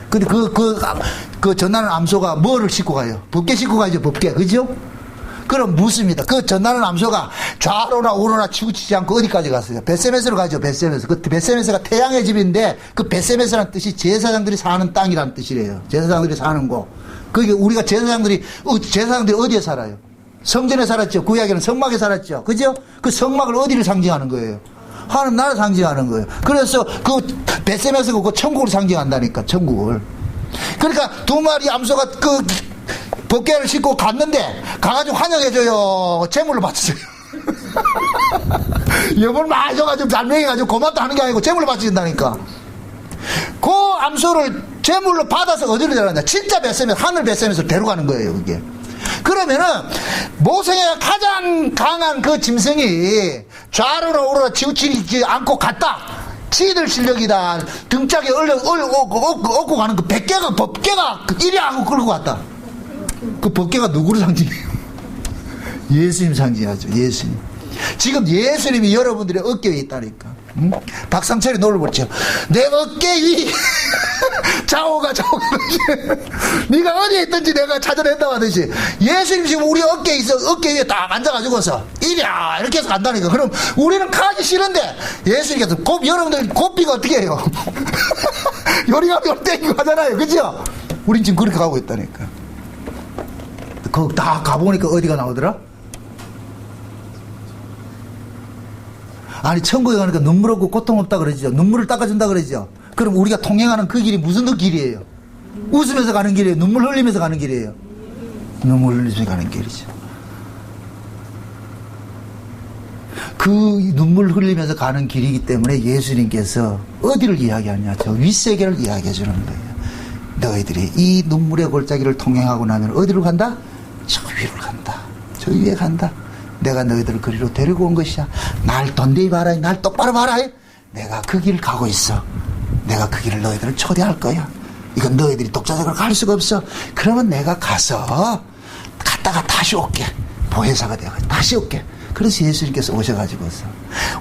Speaker 1: 근데 그 전나는 암소가 뭐를 싣고 가요? 벗개 싣고 가죠, 벗개. 그죠? 그럼 묻습니다. 그 전나는 암소가 좌로나 우로나 치우치지 않고 어디까지 갔어요? 벳세메스로 가죠. 벳세메스. 그 벳세메스가 태양의 집인데 그 벳세메스라는 뜻이 제사장들이 사는 땅이라는 뜻이래요. 제사장들이 사는 곳. 그게 우리가 제사장들이 어디에 살아요? 성전에 살았죠. 구약에는 성막에 살았죠. 그죠? 그 성막을 어디를 상징하는 거예요? 하나님 나라 상징하는 거예요. 그래서 그 벳세메스가 그 천국을 상징한다니까. 천국을. 그러니까 2마리 암소가 벗개를 싣고 갔는데 가가지고 환영해줘요. 재물로 바쳤어요. 여벌 많이 줘가지고 잘명해가지고 고맙다 하는 게 아니고 재물로 바쳐준다니까. 그 암소를 재물로 받아서 어디로 데려가냐? 진짜 벳세메스, 하늘 벳세메스로 데려가는 거예요. 그게. 그러면은 모성애가 가장 강한 그 짐승이 좌로나 우로나 치우치지 않고 갔다. 지들 실력이다. 등짝에 업고 가는 그 법계가 이리 하고 끌고 갔다. 그 법계가 누구를 상징해요? 예수님 상징하죠. 예수님. 지금 예수님이 여러분들의 어깨에 있다니까. 응? 박상철이 노를 부르죠. 내 어깨 위 좌우가 네가 어디에 있든지 내가 찾아낸다고 하듯이 예수님 지금 우리 어깨에 있어. 어깨 위에 딱 앉아가지고서 이랴 이렇게 해서 간다니까. 그럼 우리는 가기 싫은데 예수님께서 여러분들 고삐가 어떻게 해요? 요리가면 땡기고 하잖아요. 그죠? 우린 지금 그렇게 가고 있다니까. 거기 다 가보니까 어디가 나오더라? 아니 천국에 가니까 눈물 없고 고통 없다 그러죠. 눈물을 닦아준다 그러죠. 그럼 우리가 통행하는 그 길이 무슨 그 길이에요? 웃으면서 가는 길이에요? 눈물 흘리면서 가는 길이에요? 눈물 흘리면서 가는 길이죠. 그 눈물 흘리면서 가는 길이기 때문에 예수님께서 어디를 이야기하냐? 저 윗세계를 이야기해 주는 거예요. 너희들이 이 눈물의 골짜기를 통행하고 나면 어디로 간다? 저 위로 간다. 저 위에 간다. 내가 너희들을 그리로 데리고 온 것이야. 날 던데이 봐라. 날 똑바로 봐라. 내가 그 길을 가고 있어. 내가 그 길을 너희들을 초대할 거야. 이건 너희들이 독자적으로 갈 수가 없어. 그러면 내가 가서 갔다가 다시 올게. 보혜사가 되어 다시 올게. 그래서 예수님께서 오셔가지고서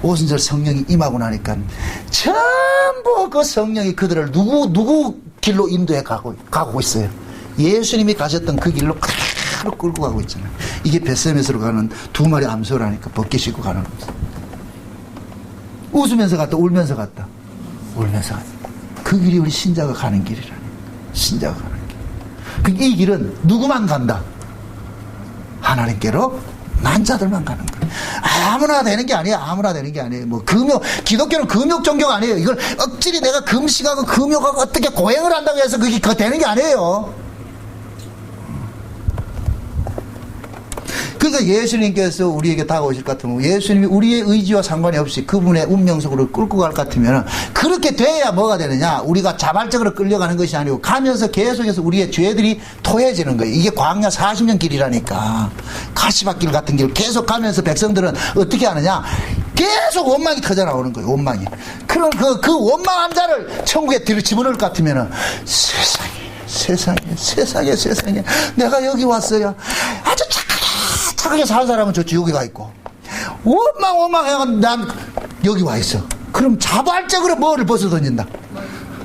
Speaker 1: 오순절 성령이 임하고 나니까 전부 그 성령이 그들을 누구 길로 인도해 가고 있어요. 예수님이 가셨던 그 길로 그대로 끌고 가고 있잖아요. 이게 벳세메스로 가는 두 마리 암소라니까 벗기 싣고 가는 거죠. 웃으면서 갔다 울면서 갔다. 울면서 갔다. 그 길이 우리 신자가 가는 길이라니. 신자가 가는 길. 그러니까 이 길은 누구만 간다? 하나님께로 난 자들만 가는 거예요. 아무나 되는 게 아니에요. 아무나 되는 게 아니에요. 뭐 기독교는 금욕 종교가 아니에요. 이걸 억지리 내가 금식하고 금욕하고 어떻게 고행을 한다고 해서 그게 되는 게 아니에요. 그러니까 예수님께서 우리에게 다가오실 것 같으면 예수님이 우리의 의지와 상관이 없이 그분의 운명 속으로 끌고 갈 것 같으면 그렇게 돼야 뭐가 되느냐? 우리가 자발적으로 끌려가는 것이 아니고 가면서 계속해서 우리의 죄들이 토해지는 거예요. 이게 광야 40년 길이라니까. 가시밭길 같은 길 계속 가면서 백성들은 어떻게 하느냐? 계속 원망이 터져 나오는 거예요. 원망이. 그럼 그 원망한 자를 천국에 집어넣을 것 같으면 세상에 내가 여기 왔어요. 아주 착하게 사는 사람은 저 지옥에 가 있고 원망해가 난 여기 와 있어. 그럼 자발적으로 뭐를 벗어 던진다.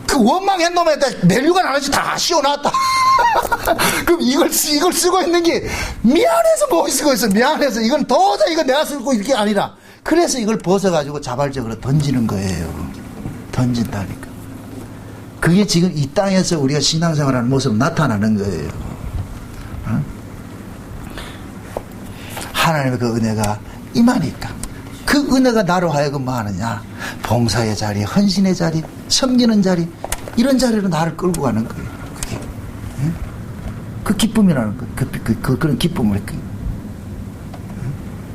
Speaker 1: 그 원망한 놈에다 멜류관 하나씩 다 씌워놨다. 그럼 이걸 쓰고 있는 게 미안해서 뭐 쓰고 있어. 미안해서 이건 도저히 이거 내가 쓰고 있는 게 아니라 그래서 이걸 벗어가지고 자발적으로 던지는 거예요. 던진다니까. 그게 지금 이 땅에서 우리가 신앙생활하는 모습으로 나타나는 거예요. 어? 하나님의 그 은혜가 임하니까 그 은혜가 나로 하여금 뭐 하느냐? 봉사의 자리, 헌신의 자리, 섬기는 자리, 이런 자리로 나를 끌고 가는 거예요. 그게. 응? 그 기쁨이라는 거예요. 그런 기쁨을.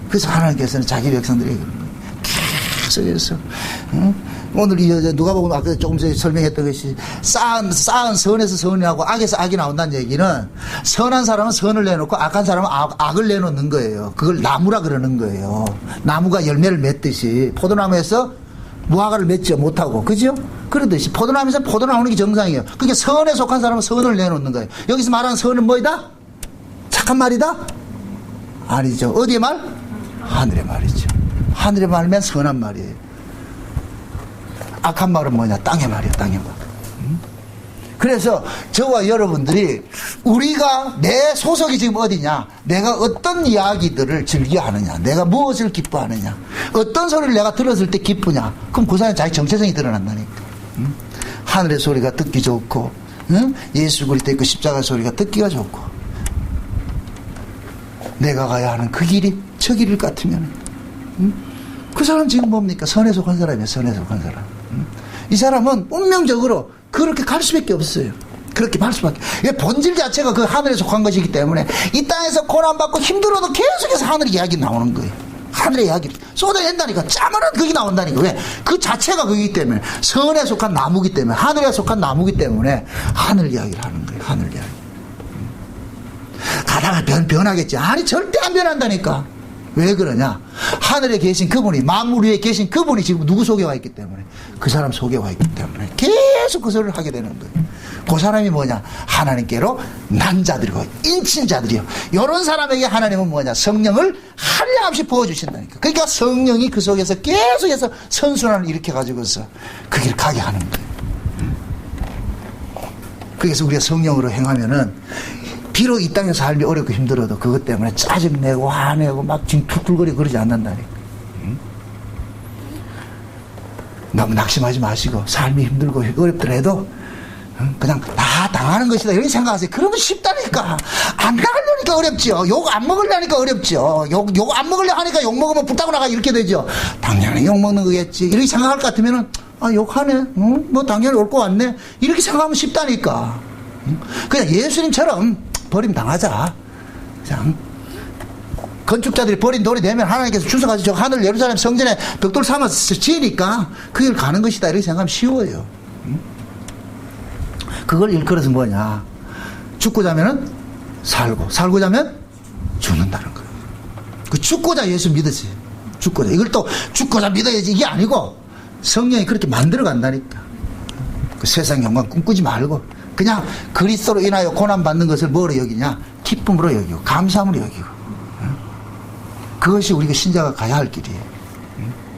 Speaker 1: 그래서 하나님께서는 자기 백성들에게 계속해서 오늘 이 여자 누가 보면 아까 조금 전에 설명했던 것이 쌓은 선에서 선이 나고 악에서 악이 나온다는 얘기는 선한 사람은 선을 내놓고 악한 사람은 악을 내놓는 거예요. 그걸 나무라 그러는 거예요. 나무가 열매를 맺듯이 포도나무에서 무화과를 맺지 못하고 그죠? 그러듯이 포도나무에서 포도 나오는 게 정상이에요. 그게 선에 속한 사람은 선을 내놓는 거예요. 여기서 말하는 선은 뭐이다? 착한 말이다? 아니죠. 어디의 말? 하늘의 말이죠. 하늘의 말면 선한 말이에요. 악한 말은 뭐냐? 땅의 말이야, 땅의 말. 그래서 저와 여러분들이 우리가 내 소속이 지금 어디냐? 내가 어떤 이야기들을 즐겨하느냐? 내가 무엇을 기뻐하느냐? 어떤 소리를 내가 들었을 때 기쁘냐? 그럼 그 사람이 자기 정체성이 드러난다니까. 하늘의 소리가 듣기 좋고 예수 그리스도 있고 십자가 소리가 듣기가 좋고 내가 가야 하는 그 길이 저 길일 것 같으면 그 사람 지금 뭡니까? 선에 속한 사람이에요. 선에 속한 사람. 이 사람은 운명적으로 그렇게 갈 수밖에 없어요. 그렇게 갈 수밖에. 본질 자체가 그 하늘에 속한 것이기 때문에 이 땅에서 고난받고 힘들어도 계속해서 하늘 이야기 나오는 거예요. 하늘의 이야기 쏟아낸다니까. 짜면은 그게 나온다니까. 왜? 그 자체가 그이기 때문에 선에 속한 나무기 때문에 하늘에 속한 나무기 때문에 하늘 이야기를 하는 거예요. 하늘 이야기. 가다가 변하겠지. 아니 절대 안 변한다니까. 왜 그러냐? 하늘에 계신 그분이, 만물 위에 계신 그분이 지금 누구 속에 와 있기 때문에, 그 사람 속에 와 있기 때문에 계속 그 소리를 하게 되는 거예요. 그 사람이 뭐냐? 하나님께로 난 자들이고 인친 자들이요. 이런 사람에게 하나님은 뭐냐? 성령을 한량없이 부어주신다니까. 그러니까 성령이 그 속에서 계속해서 선순환을 일으켜가지고서 그 길을 가게 하는 거예요. 그래서 우리가 성령으로 행하면은 비록 이 땅에서 삶이 어렵고 힘들어도 그것 때문에 짜증내고 화내고 막 지금 툭툭거리고 그러지 않는다니까. 너무 낙심하지 마시고 삶이 힘들고 어렵더라도 그냥 다 당하는 것이다 이렇게 생각하세요. 그러면 쉽다니까. 안 당하려니까 어렵죠. 욕 안 먹으려니까 어렵죠. 욕 안 먹으려 하니까 욕 먹으면 불타고 나가 이렇게 되죠. 당연히 욕 먹는 거겠지 이렇게 생각할 것 같으면은 아 욕하네 뭐 당연히 올 거 같네 이렇게 생각하면 쉽다니까. 그냥 예수님처럼 버림 당하자. 그냥 건축자들이 버린 돌이 되면 하나님께서 주셔가지고 저 하늘 예루살렘 성전에 벽돌 삼아서 지으니까 그 길 가는 것이다 이렇게 생각하면 쉬워요. 그걸 일컬어서 뭐냐? 죽고자 하면은 살고자 하면 죽는다는 거예요. 그 죽고자 예수 믿으세요. 죽고자. 이걸 또 죽고자 믿어야지 이게 아니고 성령이 그렇게 만들어 간다니까. 그 세상 영광 꿈꾸지 말고 그냥 그리스도로 인하여 고난받는 것을 뭐로 여기냐? 기쁨으로 여기고 감사함으로 여기고. 그것이 우리가 신자가 가야 할 길이에요.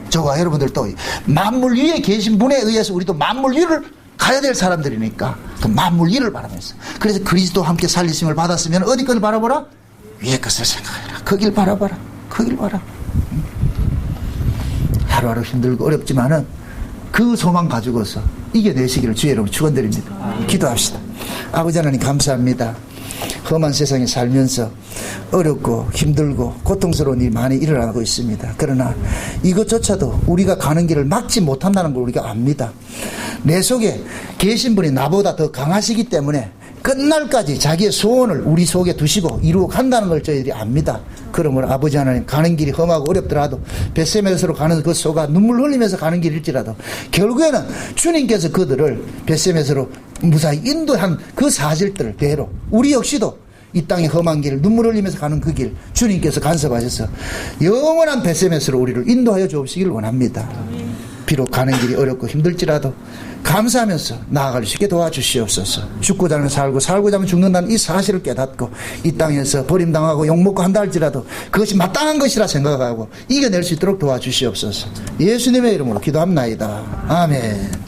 Speaker 1: 저와 여러분들도 만물 위에 계신 분에 의해서 우리도 만물 위를 가야 될 사람들이니까 그 만물 위를 바라면서 그래서 그리스도와 함께 살리심을 받았으면 어디 것을 바라보라? 위의 것을 생각해라. 거길 바라봐라. 거길 봐라. 하루하루 힘들고 어렵지만은 그 소망 가지고서 이겨내시기를 주의 이름으로 축원드립니다. 기도합시다. 아버지 하나님 감사합니다. 험한 세상에 살면서 어렵고 힘들고 고통스러운 일이 많이 일어나고 있습니다. 그러나 이것조차도 우리가 가는 길을 막지 못한다는 걸 우리가 압니다. 내 속에 계신 분이 나보다 더 강하시기 때문에 끝날까지 자기의 소원을 우리 속에 두시고 이루어 간다는 걸 저희들이 압니다. 그러므로 아버지 하나님 가는 길이 험하고 어렵더라도 벳세메스로 가는 그 소가 눈물 흘리면서 가는 길일지라도 결국에는 주님께서 그들을 벳세메스로 무사히 인도한 그 사실들을 대로 우리 역시도 이 땅의 험한 길을 눈물 흘리면서 가는 그 길 주님께서 간섭하셔서 영원한 벳세메스로 우리를 인도하여 주옵시기를 원합니다. 비록 가는 길이 어렵고 힘들지라도 감사하면서 나아갈 수 있게 도와주시옵소서. 죽고자 하면 살고자 하면 죽는다는 이 사실을 깨닫고 이 땅에서 버림당하고 욕먹고 한다 할지라도 그것이 마땅한 것이라 생각하고 이겨낼 수 있도록 도와주시옵소서. 예수님의 이름으로 기도합나이다. 아멘.